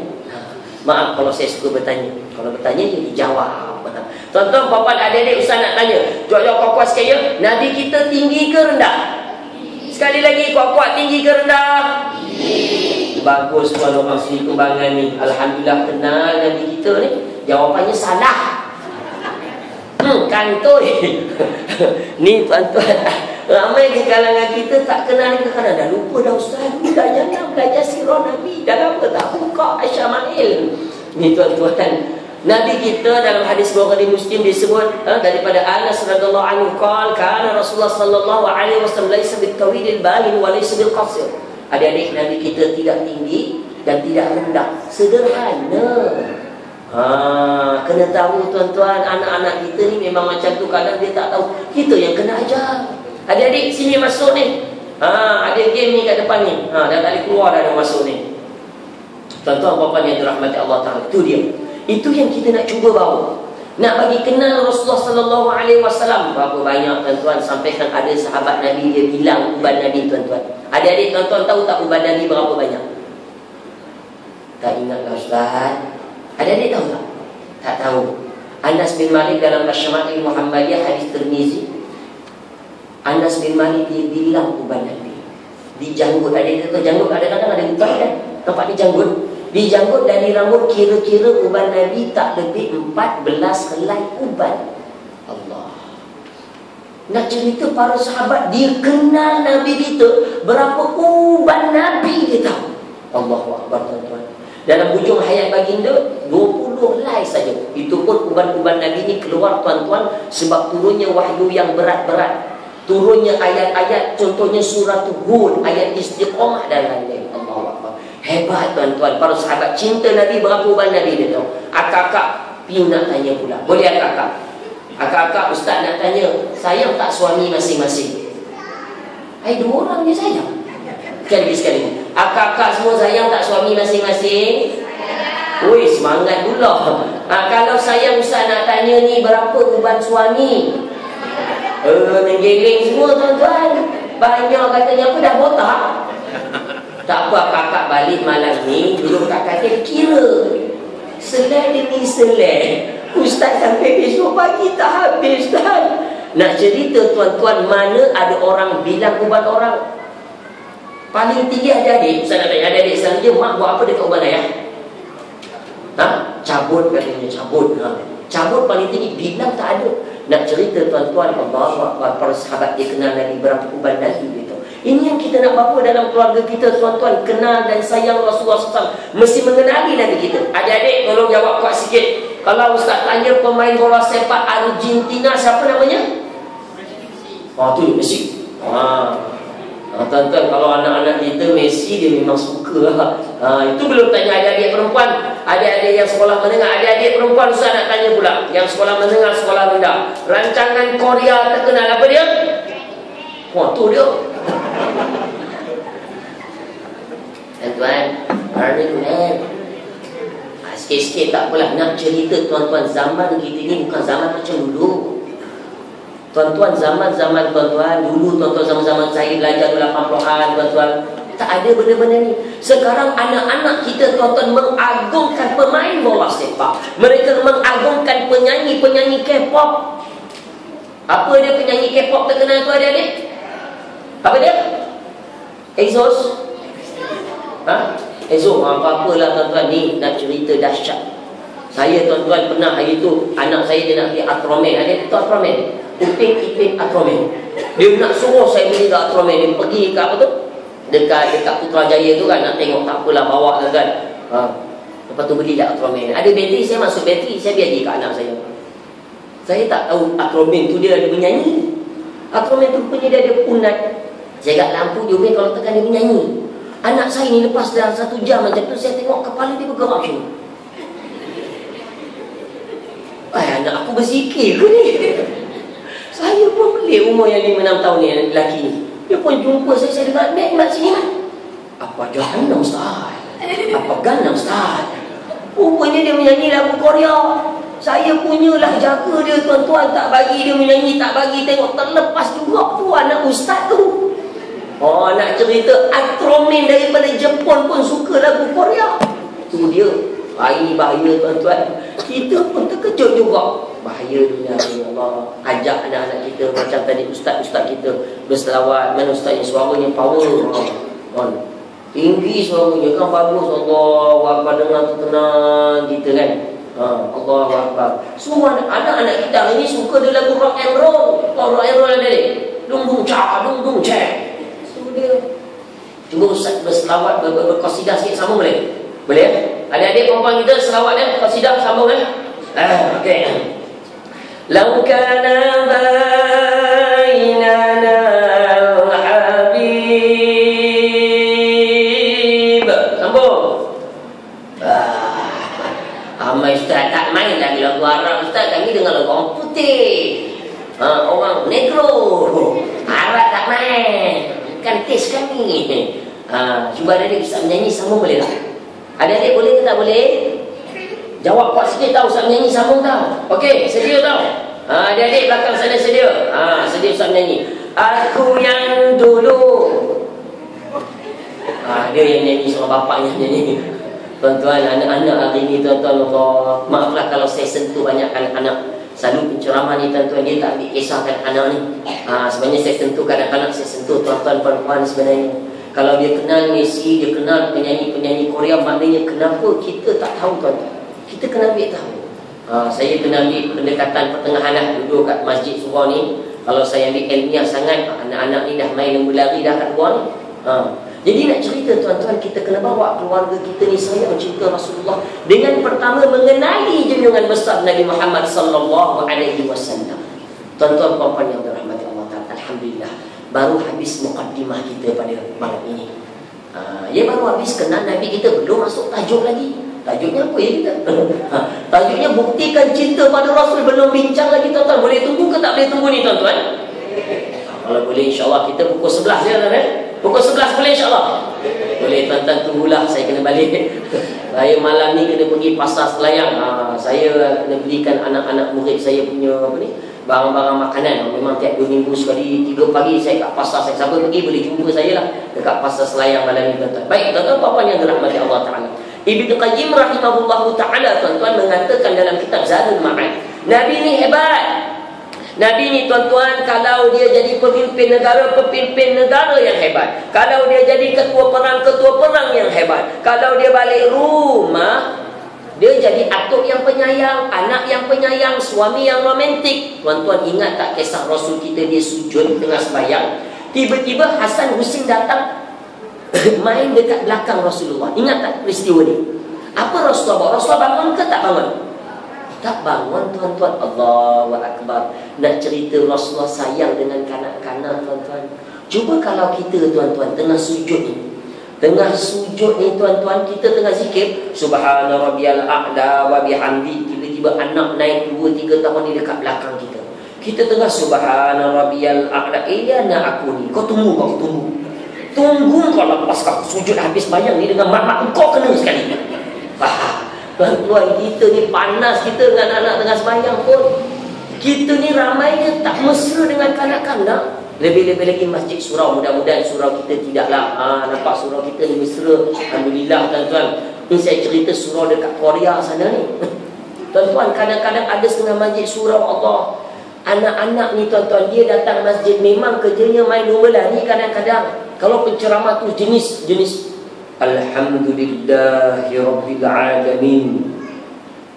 Maaf kalau saya suka bertanya. Kalau bertanya dia dijawab. Tuan-tuan, puan-puan, adik-adik, Ustaz nak tanya. Jawab kuat sikit ya. Nabi kita tinggi ke rendah? Sekali lagi, kuat-kuat, tinggi ke rendah? Bagus tuan orang segi kembangan ni. Alhamdulillah kenal Nabi kita ni. Jawapannya salah. Kantoi. Ni tuan-tuan, ramai di kalangan kita tak kenal ke kanan. Dah lupa dah Ustaz. Dah jangan belajar sirah Nabi. Dah lama tak buka Asyama'il. Ni tuan-tuan, Nabi kita dalam hadis Bukhari Muslim disebut daripada Anas radhiyallahu anhu qala kana Rasulullah sallallahu alaihi wasallam laisa bitawilil bahin wa laisa bil qasir. Adik-adik, Nabi kita tidak tinggi dan tidak rendah, sederhana. Kena tahu tuan-tuan, anak-anak kita ni memang macam tu. Kadang dia tak tahu, kita yang kena ajar. Adik-adik sini masuk ni. Ada game ni kat depan ni. Dah tak boleh keluar dah masuk ni. Tuan-tuan, puan-puan yang dirahmati Allah Ta'ala, itu dia. Itu yang kita nak cuba bawa. Nak bagi kenal Rasulullah sallallahu alaihi wasallam. Berapa banyak tuan-tuan sampaikan ada sahabat Nabi dia bilang uban Nabi tuan-tuan. Adik-adik tuan-tuan tahu tak uban Nabi berapa banyak? Tak ingatlah Ustaz. Adik-adik tahu tak? Tak tahu. Anas bin Malik dalam Asyama'il Muhammadiyah hadis Tirmizi. Anas bin Malik dia bilang uban Nabi. Di janggut, adik-adik tahu janggut kadang-kadang ada uban kan? Nampak di janggut? Di janggut dan di rambut kira-kira uban Nabi tak lebih 14 helai uban. Allah. Nak cerita para sahabat dia kenal Nabi kita, berapa uban Nabi dia tahu. Allahu Akbar tuan-tuan. Dalam hujung hayat baginda 20 helai saja. Itu pun uban-uban Nabi ni keluar tuan-tuan sebab turunnya wahyu yang berat-berat. Turunnya ayat-ayat, contohnya surah Hud, ayat istiqamah dan lain-lain. Allahu Akbar. Hebat tuan-tuan, para sahabat cinta Nabi, berapa uban Nabi dia tahu. Akak-akak Pin nak tanya pula. Boleh akak-akak? Akak-akak Ustaz nak tanya, sayang tak suami masing-masing? 2 orang je sayang. sekali. Akak-akak semua sayang tak suami masing-masing? Ui, semangat pula. Kalau sayang Ustaz nak tanya ni, berapa beban suami? Menggeleng semua tuan-tuan. Banyak katanya apa dah botak. Tak apa, kakak balik malam ni duduk kat katil kira selai demi selai. Ustaz sampai besok pagi tak habis dah. Nak cerita tuan-tuan, mana ada orang bilang ubat orang. Paling tinggi adik-adik. Ustaz nak tanya adik-adik saja, mak buat apa dekat ubat ayah? Cabut katanya, cabut. Cabut paling tinggi, bilang tak ada. Nak cerita tuan-tuan, Allah, para sahabat dia kenal Nabi, berapa ubat Nabi gitu. Ini yang kita nak bawa dalam keluarga kita tuan-tuan. Kenal dan sayang Rasulullah SAW. Mesti mengenali Nabi kita. Adik-adik tolong jawab kuat sikit. Kalau Ustaz tanya pemain bola sepak Argentina, siapa namanya? Tu Messi. Tuan-tuan, kalau anak-anak kita Messi, dia memang suka. Itu belum tanya adik-adik perempuan. Adik-adik yang sekolah menengah. Adik-adik perempuan Ustaz nak tanya pula. Yang sekolah menengah, sekolah rendah. Rancangan Korea terkenal apa dia? Tu dia. Tuan-tuan, sikit-sikit tak apalah. Nak cerita tuan-tuan, zaman kita ni bukan zaman macam dulu. Tuan-tuan, zaman-zaman tuan-tuan dulu, tuan-tuan zaman-zaman saya belajar 80-an tuan-tuan, tak ada benda-benda ni. Sekarang anak-anak kita tuan-tuan mengagungkan pemain bola sepak. Mereka mengagungkan penyanyi-penyanyi K-pop. Apa dia penyanyi K-pop terkenal tu adik-adik? Apa dia? Exos? Exos, apa-apalah tuan-tuan, ni nak cerita dahsyat. Saya tuan-tuan pernah hari tu, anak saya dia nak pergi Atromen. Ada tu Atromen? Upin Atromen. Dia nak suruh saya beli ke Atromen. Dia pergi ke apa tu? Dekat Putrajaya tu kan, nak tengok tak apalah, bawa kan. Lepas tu belilah Atromen. Ada bateri, saya masuk bateri, saya biar ke anak saya. Saya tak tahu Atromen tu dia ada menyanyi. Atromen tu punya dia ada punat. Saya kat lampu dia kalau tekan dia menyanyi. Anak saya ni lepas dalam 1 jam macam tu, saya tengok kepala dia bergerak macam ni. Anak aku berzikir ke ni? Saya pun pelik umur yang 5-6 tahun ni, anak lelaki ni. Dia pun jumpa saya dengar, Mat sini Mat. Apa Gangnam Style? Apa Gangnam Style? Rupanya dia menyanyi lagu Korea. Saya punyalah jaga dia tuan-tuan, tak bagi dia menyanyi, tak bagi tengok, terlepas juga tu anak ustaz tu. Nak cerita Atromen daripada Jepun pun suka lagu Korea. Tu dia. Ini bahaya tuan-tuan. Kita pun terkejut juga. Bahaya dunia ni, Allah. Ajak anak-anak kita macam tadi ustaz-ustaz kita berselawat. Mana ustaz yang suaranya power, tinggi suaranya kan, bagus. Allah Akbar, dengar tu tenang kita kan. Allah Akbar. Semua anak-anak kita hari ni suka dia lagu rock and roll. Rock and roll ada ni, dung dung cha, dung dung cha. Dia cuba ustaz berselawat, berqasidah sikit, sambung boleh? Boleh? Adik-adik perempuan kita selawat dia, qasidah sambung okey. Lau kana bainana habib. Sambung. Amai ustaz tak main lagi lagu Arab ustaz, kami dengar lagu orang putih. Orang negro. Arab tak main. Kan taste kami. Cuba adik bisa menyanyi sambung boleh tak? Adik-adik boleh ke tak boleh? Jawab kuat sikit tahu Ustaz menyanyi sambung tahu. Okey, sedia tahu? Adik-adik belakang sana sedia? Sedia Ustaz menyanyi. Aku yang dulu. Dia yang nyanyi sama bapaknya nyanyi. Tuan-tuan, anak-anak hari ni tuan-tuan, Allah, maaflah kalau saya sentuh banyak anak-anak. Selalu penceramah ni tuan-tuan, dia tak ambil kisahkan anak ni. Sebenarnya saya sentuh kadang-kadang, saya sentuh tuan-tuan perempuan sebenarnya. Kalau dia kenal Messi, dia kenal penyanyi-penyanyi Korea, maknanya kenapa kita tak tahu tuan-tuan? Kita kena ambil tahu. Saya kena ambil pendekatan pertengahan lah, duduk kat Masjid Surah ni. Kalau saya ambil ilmiah sangat, anak-anak ni dah main lembu lari dah kat luar ni. Jadi nak cerita tuan-tuan, kita kena bawa keluarga kita ni sayang cinta Rasulullah dengan pertama mengenali junjungan besar Nabi Muhammad sallallahu alaihi wasallam. Tuan-tuan puan-puan yang dirahmati Allah Taala, alhamdulillah baru habis mukaddimah kita pada malam ini. Ya baru habis kenal Nabi kita, belum masuk tajuk lagi. Tajuknya apa ya kita? Tajuknya buktikan cinta pada Rasul, belum bincang lagi tuan-tuan. Boleh tunggu ke tak boleh tunggu ni tuan-tuan? Kalau boleh insya-Allah kita pukul 11 je kan. Pukul 11 boleh insyaAllah? Boleh tuan-tuan, tunggulah saya kena balik. Saya malam ni kena pergi pasar Selayang. Saya kena belikan anak-anak murid saya punya barang-barang makanan. Memang tiap 2 minggu sekali, 3 pagi saya kat pasar. Saya siapa pergi boleh jumpa saya lah dekat pasar Selayang malam ni tuan-tuan. Baik tuan-tuan, apa-apa yang dirahmati Allah Ta'ala. Ibnu Qayyim rahimahullahu ta'ala tuan-tuan mengatakan dalam kitab Zadul Ma'ad, Nabi ni hebat. Nabi ni tuan-tuan, kalau dia jadi pemimpin negara yang hebat. Kalau dia jadi ketua perang yang hebat. Kalau dia balik rumah, dia jadi atuk yang penyayang, anak yang penyayang, suami yang romantik. Tuan-tuan ingat tak kisah Rasul kita dia sujud tengah sembahyang? Tiba-tiba Hasan Husin datang main dekat belakang Rasulullah. Ingat tak peristiwa ni? Apa Rasulullah buat? Rasulullah bangun ke tak bangun? Tak bangun tuan-tuan. Allahu Akbar. Nak cerita Rasulullah sayang dengan kanak-kanak tuan-tuan. Cuba kalau kita tuan-tuan tengah sujud ni, tuan-tuan, kita tengah zikir Subhana rabbiyal a'la wa bihamdi, tiba-tiba anak naik 2-3 tahun ni dekat belakang kita. Kita tengah Subhana rabbiyal a'la. Nak aku ni. Kau tunggu kau lepas kau sujud habis bayang ni dengan mak kau kena sekali. Tuan-tuan, kita ni panas kita dengan anak tengah sembahyang pun. Kita ni ramainya tak mesra dengan kanak-kanak. Lebih-lebih lagi masjid surau. Mudah-mudahan surau kita tidaklah nampak surau kita ni mesra. Alhamdulillah tuan-tuan. Ni saya cerita surau dekat Korea sana ni. Tuan-tuan, kadang-kadang ada setengah masjid surau Allah. Anak-anak ni tuan-tuan, dia datang masjid memang kerjanya main lomba lari kadang-kadang. Kalau penceramah tu jenis Alhamdulillahi Rabbil Alamin.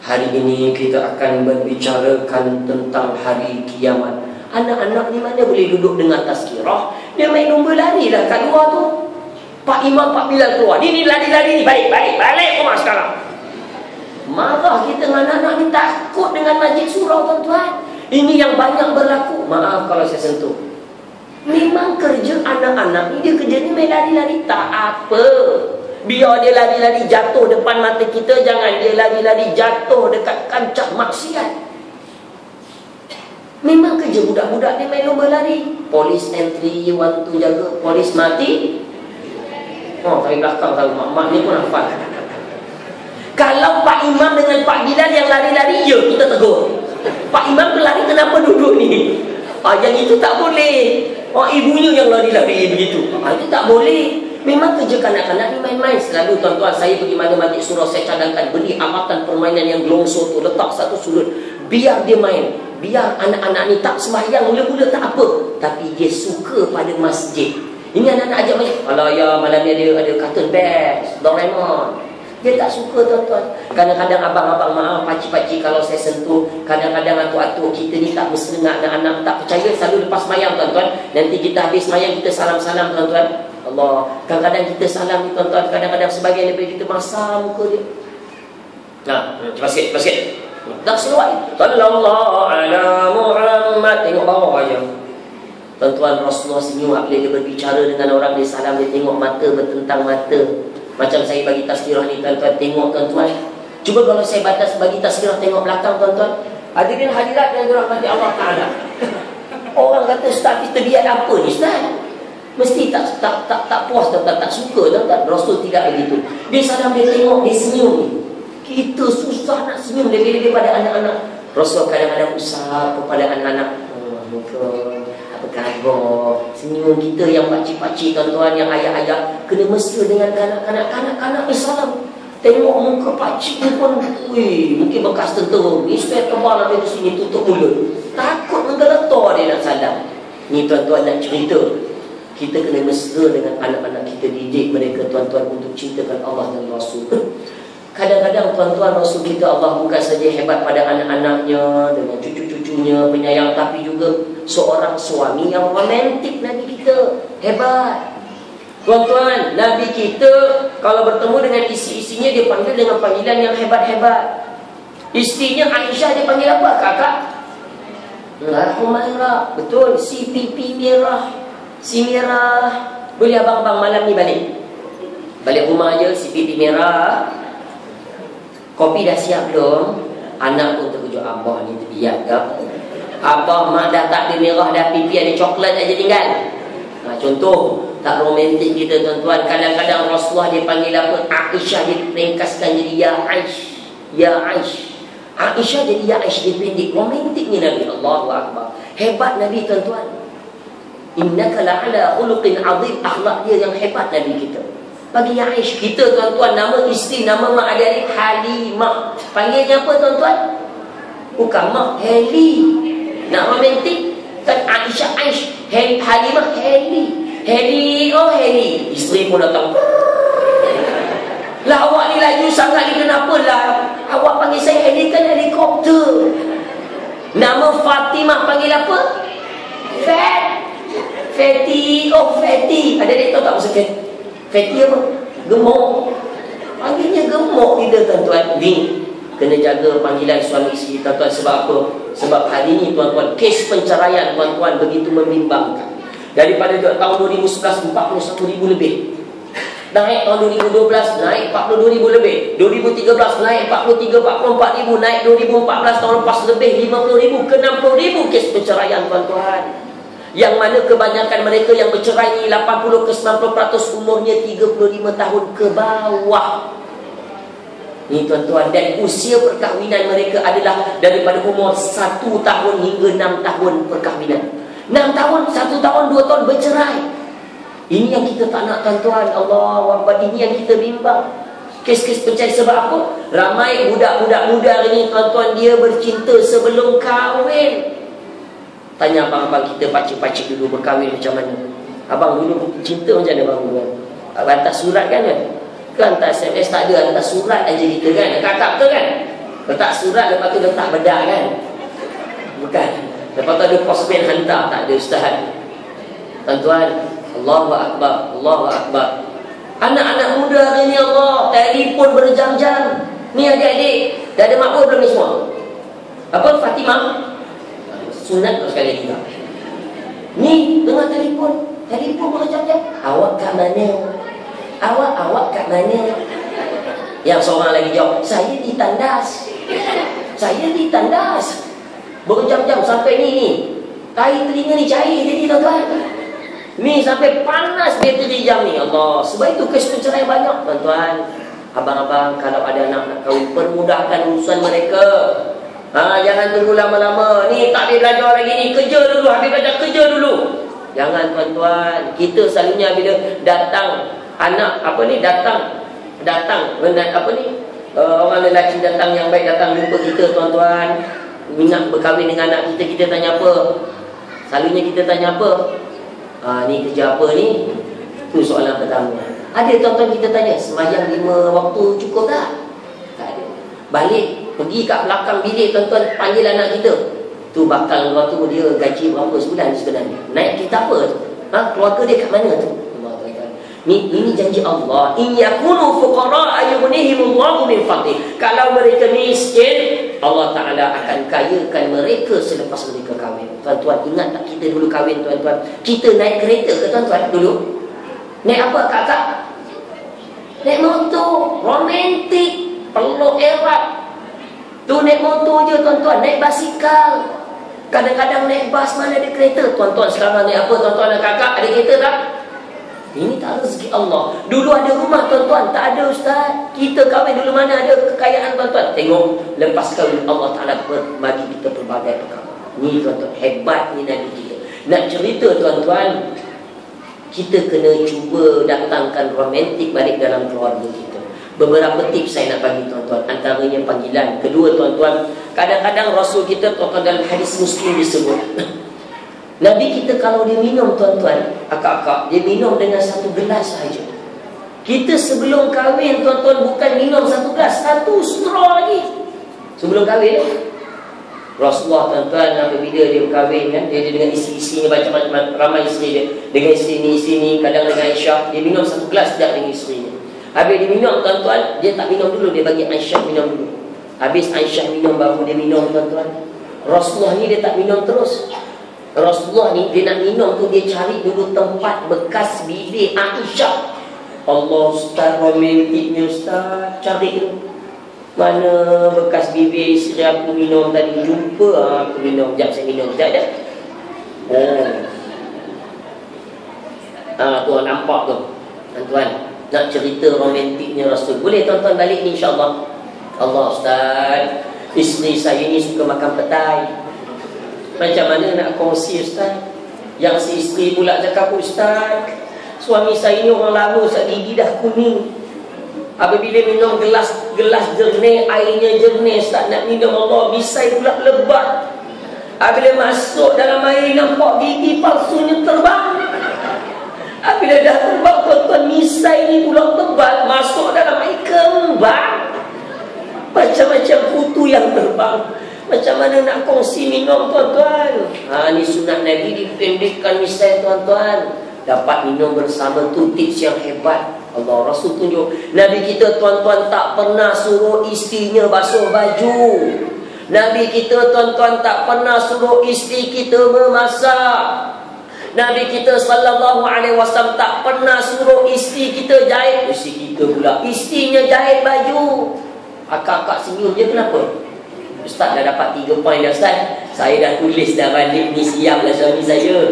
Hari ini kita akan berbicarakan tentang hari kiamat. Anak-anak ni mana boleh duduk dengan tazkirah? Dia main lomba lari lah kat luar tu. Pak Imam, Pak Bilal keluar. Ni lari-lari ni. Balik rumah sekarang. Marah kita dengan anak-anak ni, takut dengan masjid surau tuan-tuan. Ini yang banyak berlaku. Maaf kalau saya sentuh. Memang kerja anak-anak ni, dia kerjanya main lari-lari. Tak apa. Biar dia lari-lari jatuh depan mata kita. Jangan dia lari-lari jatuh dekat kancah maksiat. Memang kerja budak-budak dia main lomba lari. Polis entry, want to jaga. Polis mati. Dari belakang tahu. Mak ni pun hafal. Kalau Pak Imam dengan Pak Bilal yang lari-lari, ya kita tegur. Pak Imam berlari, kenapa duduk ni? Yang itu tak boleh. Ibunya yang lari-lari begitu. Itu tak boleh. Memang kerja kanak-kanak ni main-main. Selalu tuan-tuan, saya pergi mana masjid surau, saya cadangkan beli amatan permainan yang gelongso tu, letak satu sudut. Biar dia main. Biar anak-anak ni tak sembahyang mula-mula tak apa, tapi dia suka pada masjid. Ini anak-anak ajak masjid. Alah ya, malam ni ada kartun best, Doraemon. Dia tak suka tuan-tuan. Kadang-kadang abang-abang, maaf pakcik-pakcik kalau saya sentuh, kadang-kadang atuk-atuk kita ni tak mesra dengan anak-anak, tak percaya, selalu lepas semayang tuan-tuan. Nanti kita habis semayang, kita salam-salam tuan-tuan. Allah, kadang-kadang kita salam ni tuan-tuan, kadang-kadang sebagian daripada kita masam muka dia. Cepat sikit. Tak seluai. Sallallahu ala Muhammad. Tengok bawah aja. Tuan-tuan, Rasulullah senyum apabila dia berbicara dengan orang, dia salam, dia tengok mata bertentang mata. Macam saya bagi tazkirah ni tuan-tuan, tengok tuan-tuan. Cuba kalau saya bagi tazkirah tengok belakang tuan-tuan. Hadirin hadirat yang dirahmati Allah Ta'ala. Orang kata, Ustaz, kita biar apa ni Ustaz? Mesti tak puas tuan-tuan, tak suka tuan-tuan. Rasul tidak begitu. Dia salam, dia tengok, dia senyum ni. Kita susah nak senyum lebih-lebih pada anak-anak. Rasul kadang-kadang usah kepada anak-anak. Muka apa khabar, senyum kita yang pakcik-pakcik tuan-tuan, yang ayah-ayah kena mesra dengan kanak-kanak. Kanak-kanak salam, tengok muka pakcik ni pun, mungkin bekas tentera ni, spare tebal habis sini tutup mulut, takut menggeletar dia nak salam. Ni tuan-tuan nak cerita, kita kena mesra dengan anak-anak kita, didik mereka tuan-tuan untuk cintakan Allah dan Rasul. Kadang-kadang tuan-tuan, Rasul kita Allah bukan saja hebat pada anak-anaknya, dengan cucu-cucunya penyayang, tapi juga seorang suami yang romantik. Nabi kita hebat. Tuan-tuan, Nabi kita kalau bertemu dengan isi-isinya, dia panggil dengan panggilan yang hebat-hebat. Istrinya Aisyah dia panggil apa? Kakak Humairah. Betul, si pipi merah, si merah. Boleh abang-abang malam ni balik rumah aja, si pipi merah. Kopi dah siap belum? Anak pun terkejut, abah ni terbiak dah. Abah mak dah tak ada merah, dah pipi ada coklat aja tinggal. Contoh tak romantik kita tuan-tuan, kadang-kadang Rasulullah dia panggil apa? Aisyah, dia ringkaskan jadi ya Aish. Ya Aish. Aisyah jadi ya Aish, dia pendek. Romantiknya Nabi. Allahu Akbar. Hebat Nabi tuan-tuan. Innaka la'ala khuluqin azim. Akhlak dia yang hebat Nabi kita. Bagi ya Aish. Kita tuan-tuan, nama isteri, nama mak adik Halimah. Panggilnya apa tuan-tuan? Bukan mak, Heli. Nak romantik kan Aisyah Aish, Halimah Heli, oh Heli. Isteri pun datang. Lah awak ni laju sangat ni, kenapa lah awak panggil saya Heli? Kan helikopter. Nama Fatimah panggil apa? Fatty. Oh Fatty. Ada dia tahu tak maksud Fatty apa? Gemuk. Panggilnya gemuk kita tuan-tuan. Ni kena jaga panggilan suami isteri tuan-tuan. Sebab apa? Sebab hari ni tuan-tuan, kes penceraian tuan-tuan begitu membimbangkan. Daripada tahun 2011 41,000 lebih. Naik tahun 2012 naik 42,000 lebih. 2013 naik 43-44,000. Naik 2014 tahun lepas lebih 50,000 ke 60,000 kes penceraian tuan-tuan. Yang mana kebanyakan mereka yang bercerai ni 80 ke 90% umurnya 35 tahun ke bawah. Ni tuan-tuan, dan usia perkahwinan mereka adalah daripada umur 1 tahun hingga 6 tahun perkahwinan. 6 tahun, 1 tahun, 2 tahun bercerai. Ini yang kita tak nak tuan-tuan. Allah Akbar, ini yang kita bimbang. Kes-kes perceraian sebab apa? Ramai budak-budak muda hari ni tuan-tuan, dia bercinta sebelum kahwin. Tanya abang-abang kita, pakcik-pakcik dulu berkahwin macam mana? Abang dulu cinta macam mana abang dulu? Hantar surat kan? Kan hantar SMS tak ada, hantar surat aja kita kan. Kakak betul kan? Letak surat, lepas tu letak bedak kan? Bukan. Lepas tu ada postman hantar, tak ada ustaz. Tuan-tuan, Allahu Akbar, Allahu Akbar. Anak-anak muda hari ni Allah, telefon berjam-jam. Ni adik-adik, dah ada makbul belum ni semua? Apa Fatimah? Sunat sekali lagi. Ni tengah telefon berjam-jam. Awak kat mana? Awak kat mana? Yang seorang lagi jawab, saya di tandas. Saya di tandas. Berjam-jam sampai ni. Tahi telinga ni cair jadi tuan-tuan. Ni sampai panas bateri jam ni. Allah. Sebab itu kes penceraian banyak tuan-tuan. Abang-abang kalau ada anak nak kahwin, permudahkan urusan mereka. Jangan tunggu lama-lama. Ni tak boleh belajar lagi ni. Kerja dulu. Habis belajar kerja dulu. Jangan tuan-tuan. Kita selalunya bila datang anak datang orang lelaki datang yang baik datang jumpa kita tuan-tuan, minat berkahwin dengan anak kita, kita tanya apa? Selalunya kita tanya apa? Ni kerja apa ni? Itu soalan pertama. Ada tuan-tuan kita tanya, sembahyang 5 waktu cukup tak? Tak ada. Balik, pergi kat belakang bilik tuan-tuan, panggil anak kita. Tu bakal waktu dia gaji berapa sebulan sebenarnya? Naik kereta apa tu? Keluarga dia kat mana tu? Ini janji Allah. In yakunu fuqara ayughnihimullahu min fadli. Kalau mereka miskin, Allah Ta'ala akan kayakan mereka selepas mereka kahwin. Tuan-tuan, ingat tak kita dulu kahwin tuan-tuan? Kita naik kereta ke tuan-tuan dulu? Naik apa kakak? Naik motor. Romantik. Peluk erat. Tu naik motor je tuan-tuan. Naik basikal. Kadang-kadang naik bas, mana ada kereta. Tuan-tuan sekarang naik apa tuan-tuan dan kakak? Ada kereta tak? Ini tak rezeki Allah. Dulu ada rumah tuan-tuan, tak ada ustaz. Kita kahwin dulu mana ada kekayaan tuan-tuan. Tengok, lepas kahwin Allah Ta'ala bagi kita pelbagai perkara. Ni tuan-tuan, hebatnya Nabi kita. Nak cerita tuan-tuan, kita kena cuba datangkan romantik balik dalam keluarga kita. Beberapa tips saya nak bagi tuan-tuan. Antaranya panggilan. Kedua tuan-tuan, kadang-kadang Rasul kita tuan-tuan dalam hadis Muslim disebut, Nabi kita kalau dia minum tuan-tuan, akak-akak, dia minum dengan 1 gelas sahaja. Kita sebelum kahwin tuan-tuan bukan minum 1 gelas, 1 straw lagi. Sebelum kahwin Rasulullah tuan-tuan, apabila dia berkahwin kan, dia dengan isteri-isterinya, macam-macam ramai isteri dia. Dengan isteri ni, kadang dengan Aisyah, dia minum 1 gelas sekejap dengan isterinya. Habis dia minum tuan-tuan, dia tak minum dulu, dia bagi Aisyah minum dulu. Habis Aisyah minum, baru dia minum tuan-tuan. Rasulullah ni dia tak minum terus. Rasulullah ni dia nak minum tu, dia cari dulu tempat bekas bibir Aisyah. Allah, ustaz romantiknya ustaz. Cari tu mana bekas bibir isteri aku minum tadi. Jumpa aku minum. Sekejap saya minum. Sekejap dah. Tuan nampak tu tuan-tuan, nak cerita romantiknya Rasul. Boleh tuan-tuan balik ni insya-Allah. Allah Ustaz, isteri saya ni suka makan petai. Macam mana nak kongsi Ustaz? Yang si isteri pula cakap, Ustaz, suami saya ni orang lama, Ustaz, gigi dah kuning. Apabila minum gelas jernih, airnya jernih, Ustaz, nak minum Allah, bisai pula lebat. Apabila masuk dalam air, nampak gigi palsunya terbang. Apabila dah terbang, tuan-tuan, misai ni pula tebal, masuk dalam air kembang. Macam-macam kutu yang terbang. Macam mana nak kongsi minum, tuan-tuan? Ni sunat Nabi, dipendekkan misai, tuan-tuan. Dapat minum bersama tu tips yang hebat. Allah Rasul tunjuk. Nabi kita, tuan-tuan, tak pernah suruh isterinya basuh baju. Nabi kita, tuan-tuan, tak pernah suruh isteri kita memasak. Nabi kita sallallahu alaihi wasallam tak pernah suruh isteri kita jahit. Isteri kita pula, isterinya jahit baju. Akak-akak senyum je, kenapa? Ustaz dah dapat 3 poin dah, Ustaz. Saya dah tulis dah balik ni, siap lah suami saya.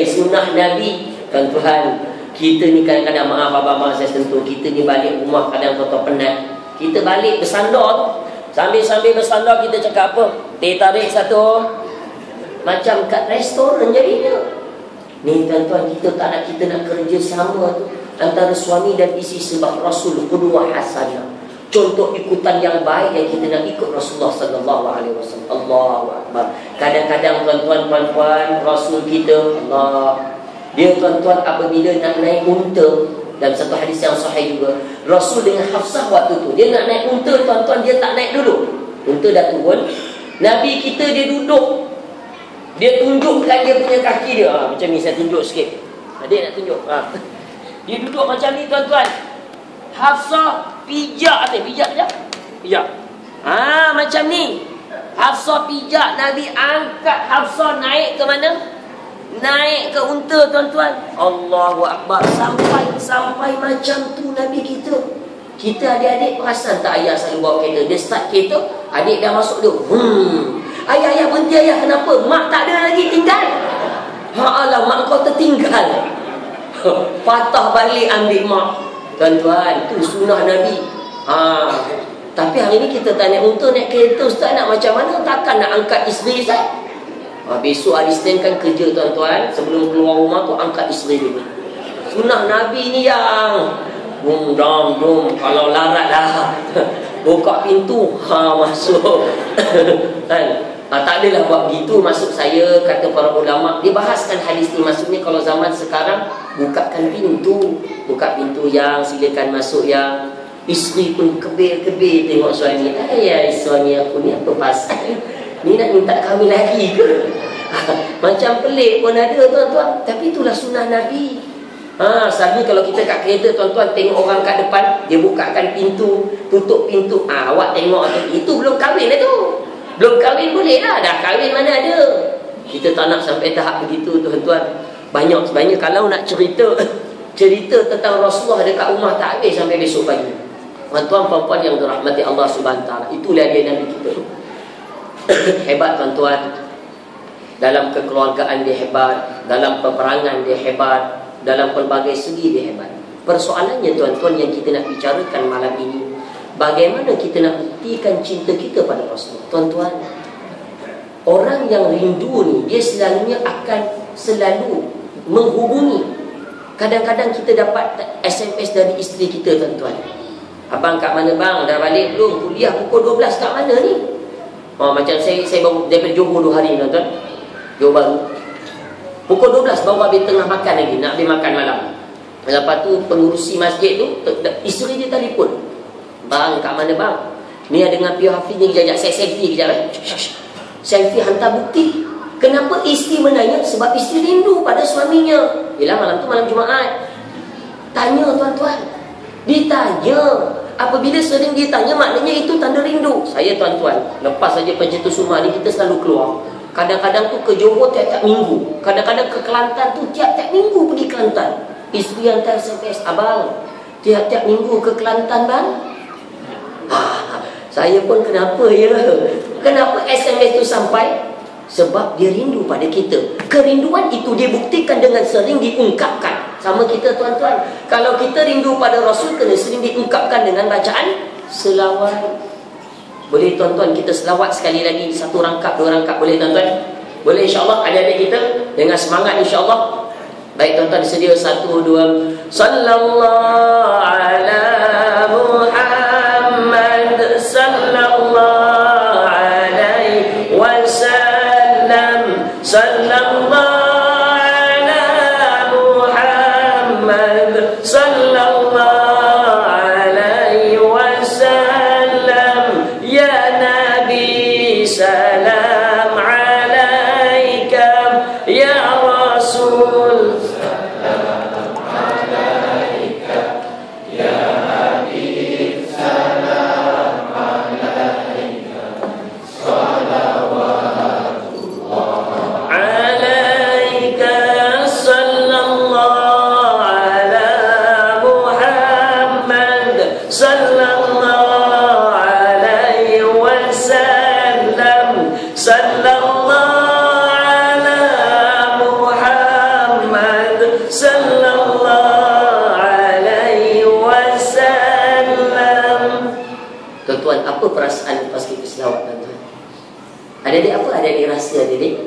Sunnah Nabi. Tuan-tuan, kita ni kadang-kadang, maaf abang-abang saya sentuh, kita ni balik rumah kadang tuan-tuan penat. Kita balik bersandar, sambil bersandar kita cakap apa? Teh tarik satu. Macam kat restoran jadinya. Ni tuan-tuan, kita tak nak, kita nak kerja sama tu antara suami dan isteri sebab Rasul qudwah hasanah, contoh ikutan yang baik yang kita nak ikut Rasulullah sallallahu alaihi wasallam. Allahu akbar. Kadang-kadang tuan-tuan, puan-puan, Rasul kita Allah, dia tuan-tuan apabila nak naik unta, dalam satu hadis yang sahih juga, Rasul dengan Hafsah waktu tu dia nak naik unta, tuan-tuan, dia tak naik dulu. Unta dah turun, Nabi kita dia duduk. Dia tunjukkan dia punya kaki dia. Macam ni, saya tunjuk sikit. Adik nak tunjuk. Dia duduk macam ni, tuan-tuan. Hafsah pijak atas. Pijak. Macam ni. Hafsah pijak. Nabi angkat Hafsah naik ke mana? Naik ke unta, tuan-tuan. Allahu Akbar. Sampai macam tu Nabi kita. Kita adik-adik perasan tak ayah selalu bawa kereta? Dia start kereta, adik dah masuk dia. Ayah berhenti ayah, kenapa? Mak tak ada lagi, tinggal. Alah, mak kau tertinggal. Patah balik ambil mak. Tuan-tuan, tu sunnah Nabi. Tapi hari ni kita tak naik unta, naik kereta, Ustaz, nak macam mana? Takkan nak angkat isteri, Ustaz? Besok hari Isnin kan kerja, tuan-tuan. Sebelum keluar rumah tu angkat isteri dulu. Sunnah Nabi ni yang dum, kalau larat lah. Buka pintu, masuk. Kan? Tak adalah buat begitu. Maksud saya, kata para ulama, dia bahaskan hadis ni, maksudnya kalau zaman sekarang, bukakan pintu. Buka pintu yang silakan masuk yang. Isteri pun kebir-kebir tengok suami. Suami aku ni apa pasal? Ni nak minta kahwin lagi ke? Macam pelik pun ada, tuan-tuan. Tapi itulah sunnah Nabi. Selalu kalau kita kat kereta, tuan-tuan, tengok orang kat depan, dia bukakan pintu, tutup pintu. Awak tengok tu, itu belum kahwin lah tu. Belum kahwin boleh lah, dah kahwin mana ada. Kita tak nak sampai tahap begitu, tuan-tuan. Banyak sebenarnya kalau nak cerita tentang Rasulullah dekat rumah tak habis sampai besok pagi. Tuan-tuan, puan-puan yang dirahmati Allah Subhanahu Wa Taala, itulah dia Nabi kita. Hebat, tuan-tuan. Dalam kekeluargaan dia hebat, dalam peperangan dia hebat, dalam pelbagai segi dia hebat. Persoalannya, tuan-tuan, yang kita nak bicarakan malam ini, bagaimana kita nak buktikan cinta kita pada Rasul. Tuan-tuan, orang yang rindu ni, dia selalunya akan selalu menghubungi. Kadang-kadang kita dapat SMS dari isteri kita, tuan-tuan. Abang kat mana bang? Dah balik belum? Kuliah pukul 12 kat mana ni? Macam saya baru daripada Johor 2 hari, tuan-tuan. Johor baru. Pukul 12 baru habis tengah makan lagi, nak habis makan malam. Lepas tu pengurusi masjid tu, isteri dia telefon. Bang, kat mana bang? Ni ada dengan Pio Hafiz ni, kejap saya selfie kejap. Selfie hantar bukti. Kenapa isteri menanya? Sebab isteri rindu pada suaminya. Yelah, malam tu malam Jumaat. Tanya, tuan-tuan. Ditanya. Apabila sering ditanya, maknanya itu tanda rindu. Saya, tuan-tuan, lepas saja pencetus rumah ni, kita selalu keluar. Kadang-kadang tu ke Johor tiap-tiap minggu. Kadang-kadang ke Kelantan tu tiap-tiap minggu pergi Kelantan. Isteri hantar SMS, abang, tiap-tiap minggu ke Kelantan bang? Saya pun kenapa ya? Kenapa SMS tu sampai? Sebab dia rindu pada kita. Kerinduan itu dia buktikan dengan sering diungkapkan. sama kita tuan-tuan. Kalau kita rindu pada Rasul, kena sering diungkapkan dengan bacaan selawat. Boleh tuan-tuan kita selawat sekali lagi, 1 rangkap, 2 rangkap, boleh tuan-tuan? Boleh insya-Allah, adik-adik kita dengan semangat insya-Allah. Baik tuan-tuan, sedia 1, 2. Sallallahu ala Muhammad sallallahu alaihi wasallam. Sallallahu ala Muhammad sallallahu alaihi wasallam. Ya Nabi salam alaika, ya Rasul salam alaika, ya Habib salam alaika, salawatullah alaika, sallallahu ala Muhammad sallallahu alaihi wasallam. Sallallahu ala Muhammad sallallahu alaihi wasallam. Tuan-tuan, apa perasaan lepas kita selawat tuan-tuan? Adik-adik apa adik-adik rasa adik-adik?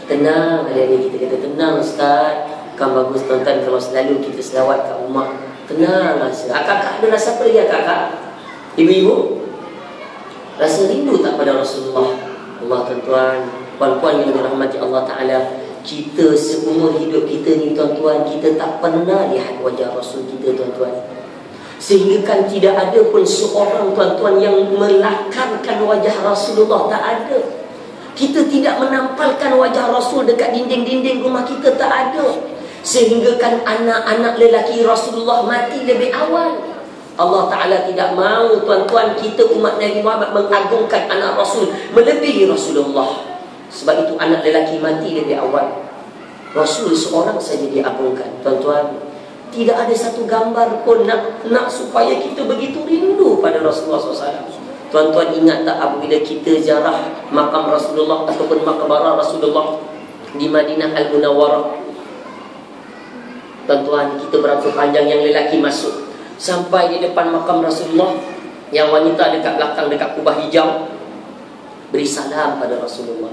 Tenang adik-adik, kita kata tenang Ustaz. Kan bagus tuan-tuan kalau selalu kita selawat kat rumah. Tenang rasa. Akak-akak ada rasa apa lagi akak-akak? Ibu-ibu? Rasa rindu tak pada Rasulullah? Allah tuan-tuan, puan-puan yang dirahmati Allah Ta'ala, kita seumur hidup kita ni tuan-tuan, kita tak pernah lihat wajah Rasul kita tuan-tuan. Sehingga kan tidak ada pun seorang tuan-tuan yang melakarkan wajah Rasulullah, tak ada. Kita tidak menampalkan wajah Rasul dekat dinding-dinding rumah kita, tak ada. Sehingga kan anak-anak lelaki Rasulullah mati lebih awal. Allah Ta'ala tidak mahu tuan-tuan kita umat Nabi Muhammad mengagungkan anak Rasul melebihi Rasulullah. Sebab itu anak lelaki mati lebih awal. Rasul seorang saja diagungkan tuan-tuan. Tidak ada satu gambar pun nak supaya kita begitu rindu pada Rasulullah SAW. Tuan-tuan ingat tak apabila kita ziarah makam Rasulullah ataupun maqbarah Rasulullah di Madinah Al-Munawwarah, tuan-tuan, kita berapa panjang yang lelaki masuk sampai di depan makam Rasulullah, yang wanita dekat belakang dekat kubah hijau beri salam pada Rasulullah.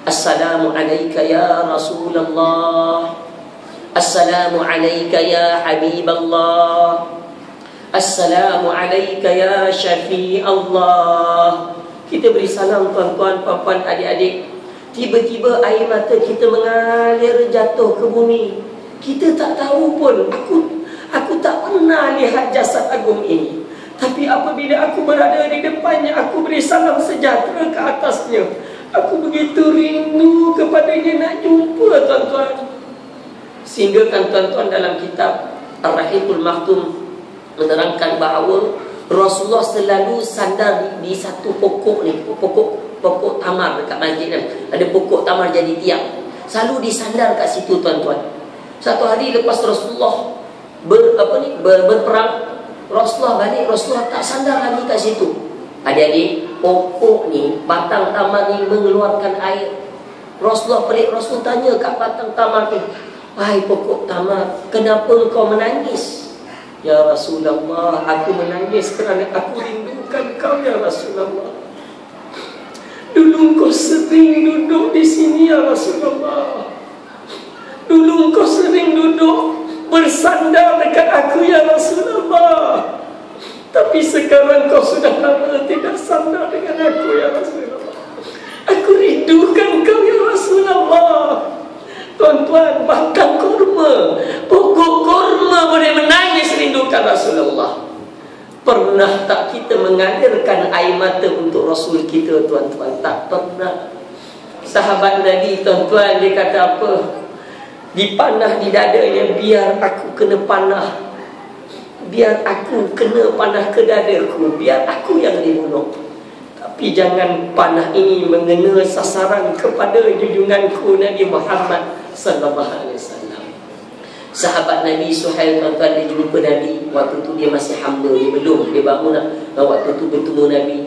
Assalamu alayka ya Rasulullah, Assalamu alayka ya Habiballah, Assalamu alayka ya Syafi'allah. Kita beri salam tuan-tuan, puan-puan, adik-adik. Tiba-tiba air mata kita mengalir jatuh ke bumi. Kita tak tahu pun, aku tak pernah lihat jasad agung ini. Tapi apabila aku berada di depannya, aku beri salam sejahtera ke atasnya. Aku begitu rindu kepadanya, nak jumpa tuan-tuan. Sehingga kan tuan-tuan dalam kitab Ar-Rahiqul Maktum menerangkan bahawa Rasulullah selalu sandar di satu pokok ni, pokok tamar dekat masjid kan. Ada pokok tamar jadi tiang. Selalu disandar kat situ tuan-tuan. Satu hari lepas Rasulullah berperang, Rasulullah balik, Rasulullah tak sandar lagi kat situ. Adik-adik, pokok ni, batang tamar ni mengeluarkan air. Rasulullah pelik, Rasul tanya kat batang tamar tu, "Wahai pokok tamar, kenapa engkau menangis?" "Ya Rasulullah, aku menangis kerana aku rindukan kau ya Rasulullah. Dulu engkau sering duduk di sini ya Rasulullah. Dulu engkau sering duduk bersandar dekat aku ya Rasulullah. Tapi sekarang kau sudah lama tidak sandar dengan aku ya Rasulullah. Aku rindukan kau ya Rasulullah." Tuan-tuan, batang kurma, pokok kurma boleh menangis rindukan Rasulullah. Pernah tak kita mengalirkan air mata untuk Rasul kita tuan-tuan? Tak pernah. Sahabat Nabi tuan-tuan, dia kata apa? Dipanah di dadanya, biar aku kena panah. Biar aku kena panah ke dadaku, biar aku yang dibunuh. Tapi jangan panah ini mengena sasaran kepada junjunganku Nabi Muhammad sallallahu alaihi wasallam. Sahabat Nabi Suhail tuan-tuan, dia jumpa Nabi. Waktu tu dia masih hamba, dia belum, dia baru nak waktu tu bertemu Nabi.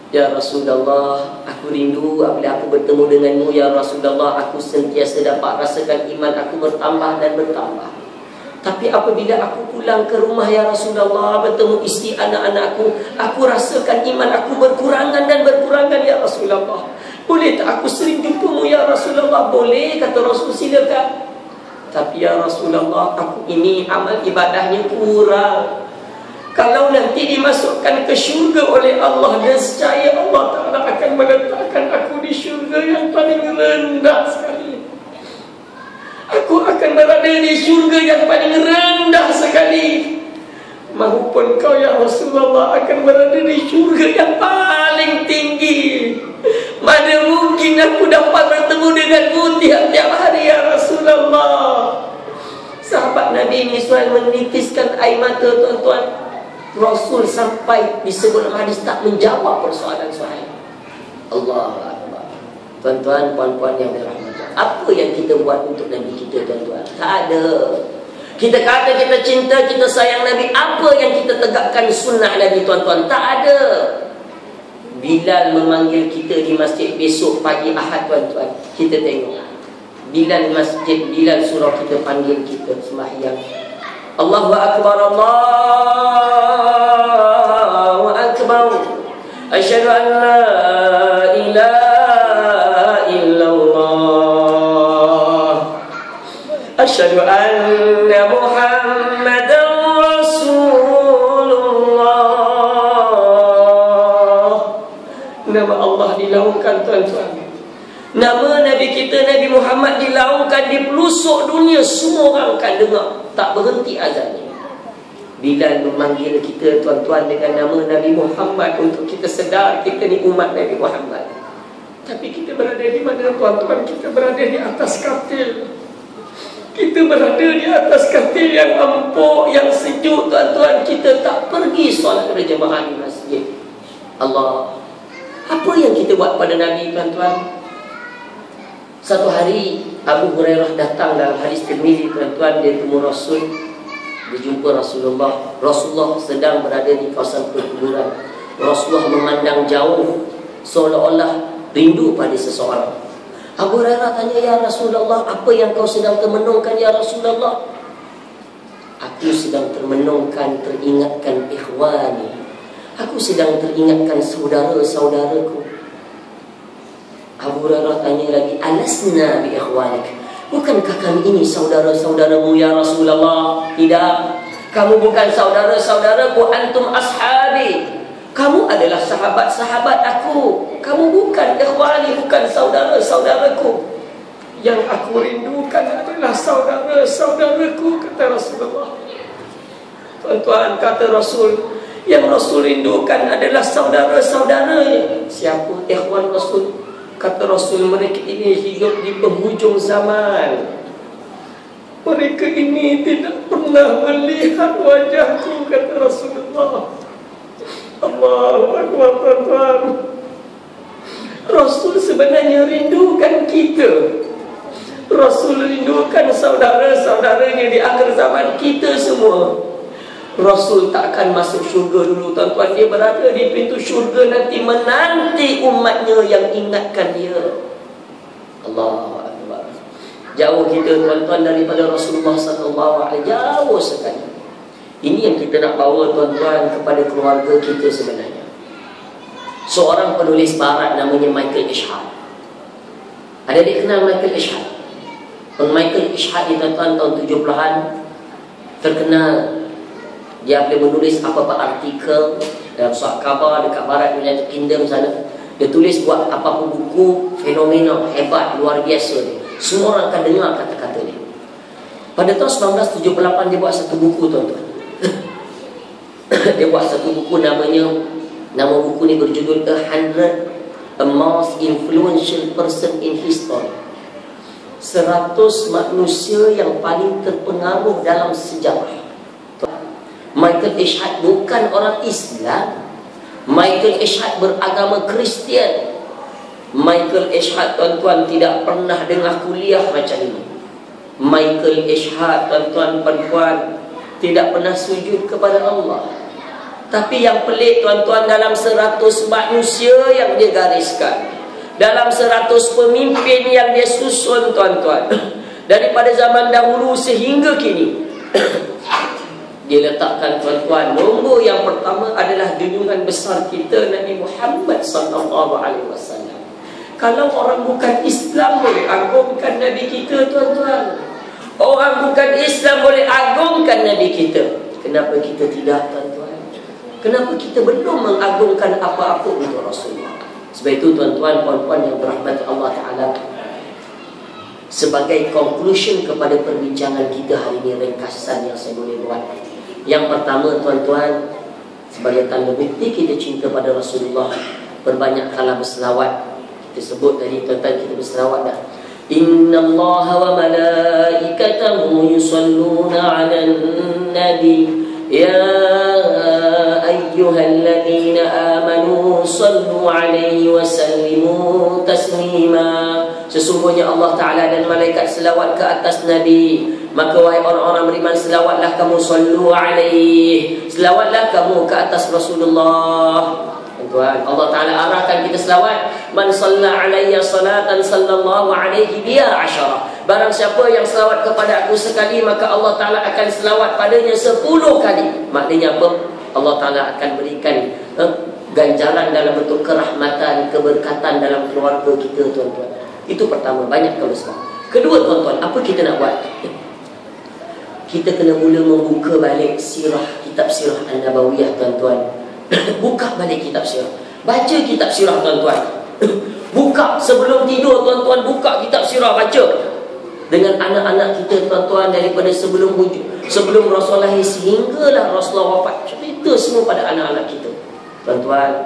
Ya Rasulullah, aku rindu apabila aku bertemu denganmu. Ya Rasulullah, aku sentiasa dapat rasakan iman aku bertambah dan bertambah. Tapi apabila aku pulang ke rumah ya Rasulullah, bertemu isteri anak-anakku, aku rasakan iman aku berkurangan dan berkurangan ya Rasulullah. Boleh tak aku sering jumpamu ya Rasulullah? Boleh, kata Rasul, silakan. Tapi ya Rasulullah, aku ini amal ibadahnya kurang. Kalau nanti dimasukkan ke syurga oleh Allah, nescaya Allah Ta'ala akan meletakkan aku di syurga yang paling rendah sekali. Aku akan berada di syurga yang paling rendah sekali. Mahupun kau ya Rasulullah akan berada di syurga yang paling tinggi. Mana mungkin aku dapat bertemu denganmu tiap-tiap hari ya Rasulullah. Sahabat Nabi ini suai menitiskan air mata, tuan-tuan. Rasul sampai disebut hadis tak menjawab persoalan Suhaib. Allahu Akbar. Tuan-tuan, puan-puan yang dirahmati, apa yang kita buat untuk Nabi kita, tuan-tuan? Tak ada. Kita kata kita cinta, kita sayang Nabi, apa yang kita tegakkan sunnah Nabi, tuan-tuan? Tak ada. Bilal memanggil kita di masjid besok pagi Ahad, tuan-tuan. Kita tengok Bilal masjid, Bilal surau kita panggil kita sembahyang. Allahu Akbar, Allahu Akbar. Asyhadu an la ilaha illallah. Asyhadu anna Muhammadar Rasulullah. Nama Allah dilaungkan, tuan-tuan. Nama Nabi kita, Nabi Muhammad, dilaungkan di pelosok dunia. Semua orang akan dengar, tak berhenti azannya. Bilal memanggil kita, tuan-tuan, dengan nama Nabi Muhammad, untuk kita sedar kita ni umat Nabi Muhammad. Tapi kita berada di mana, tuan-tuan? Kita berada di atas katil. Kita berada di atas katil yang empuk, yang sejuk, tuan-tuan. Kita tak pergi solat berjemaah di masjid. Allah, apa yang kita buat pada Nabi, tuan-tuan? Satu hari Abu Hurairah datang dalam hadis Tirmizi, tuan-tuan. Dia temu Rasul, dia jumpa Rasulullah. Rasulullah sedang berada di kawasan perkuburan. Rasulullah memandang jauh, seolah-olah rindu pada seseorang. Abu Hurairah tanya, ya Rasulullah, apa yang kau sedang termenungkan ya Rasulullah? Aku sedang termenungkan, teringatkan ikhwani. Aku sedang teringatkan saudara-saudaraku. Abu Hurairah tanya lagi, alasna bi ikhwanik, bukankah kami ini saudara-saudaramu ya Rasulullah? Tidak, kamu bukan saudara-saudaraku, antum ashabi. Kamu adalah sahabat-sahabat aku. Kamu bukan ikhwani, bukan saudara-saudaraku. Yang aku rindukan adalah saudara-saudaraku, kata Rasulullah. Tuan-tuan, kata Rasul, yang Rasul rindukan adalah saudara-saudaranya. Siapa ikhwan Rasul? Kata Rasul, mereka ini hidup di penghujung zaman. Mereka ini tidak pernah melihat wajahku, kata Rasulullah. Allahu Akbar, tuan-tuan. Rasul sebenarnya rindukan kita. Rasul rindukan saudara-saudaranya di akhir zaman, kita semua. Rasul tak akan masuk syurga dulu, tuan-tuan. Dia berada di pintu syurga nanti, menanti umatnya yang ingatkan dia. Allahu Akbar. Jauh kita, tuan-tuan, daripada Rasulullah SAW. Jauh sekali. Ini yang kita nak bawa, tuan-tuan, kepada keluarga kita sebenarnya. Seorang penulis barat namanya Michael Ishaq. Ada dia kenal Michael Ishaq? Michael Ishaq ni, tuan-tuan, tahun 70-an terkenal. Dia boleh menulis apa-apa artikel dalam surat khabar dekat barat United Kingdom sana. Dia tulis buat apa-apa buku, fenomena hebat, luar biasa dia. Semua orang akan dengar kata-kata dia. Pada tahun 1978 dia buat satu buku, tuan-tuan. Dia buat satu buku, nama buku ni berjudul A Most Influential Person in History. 100 manusia yang paling terpengaruh dalam sejarah. Michael Ishaq bukan orang Islam. Michael Ishaq beragama Kristian. Michael Ishaq, tuan-tuan, tidak pernah dengar kuliah macam ini. Michael Ishaq, tuan-tuan, perempuan, tidak pernah sujud kepada Allah. Tapi yang pelik tuan-tuan, dalam 100 manusia yang dia gariskan, dalam 100 pemimpin yang dia susun tuan-tuan, daripada zaman dahulu sehingga kini, dia letakkan tuan-tuan, nombor yang pertama adalah junjungan besar kita Nabi Muhammad SAW. Kalau orang bukan Islam boleh agungkan Nabi kita tuan-tuan, orang bukan Islam boleh agungkan Nabi kita, kenapa kita tidak tuan-tuan? Kenapa kita belum mengagungkan apa-apa untuk Rasulullah? Sebab itu tuan-tuan, puan-puan yang berahmati Allah Ta'ala, sebagai conclusion kepada perbincangan kita hari ini, ringkasan yang saya boleh buat, yang pertama tuan-tuan, sebagai tanda bukti kita cinta pada Rasulullah, perbanyakkanlah berselawat. Kita sebut tadi tuan-tuan, kita berselawat dah. Inna Allah wa malaikatahu yusalluna ala nabi ya ayyuhalladzina amanu sallu alaihi wa sallimu taslima. Sesungguhnya Allah Ta'ala dan malaikat selawat ke atas Nabi, maka wahai orang-orang beriman, selawatlah kamu, sallu alaihi, selawatlah kamu ke atas Rasulullah. Tuan, Allah Ta'ala arahkan kita selawat. Man salla alayya salatan sallallahu alaihi biya asyara. Barang siapa yang selawat kepada aku sekali, maka Allah Ta'ala akan selawat padanya 10 kali. Maknanya apa? Allah Ta'ala akan berikan ganjaran dalam bentuk kerahmatan, keberkatan dalam keluarga kita tuan-tuan. Itu pertama, banyak kalau selawat. Kedua tuan-tuan, apa kita nak buat? Kita kena mula membuka balik sirah, kitab sirah An-Nabawiyah tuan-tuan. Buka balik kitab sirah, baca kitab sirah tuan-tuan. Buka sebelum tidur tuan-tuan, buka kitab sirah, baca dengan anak-anak kita tuan-tuan, daripada sebelum Rasulullah lahir sehinggalah Rasulullah wafat. Cerita semua pada anak-anak kita tuan-tuan.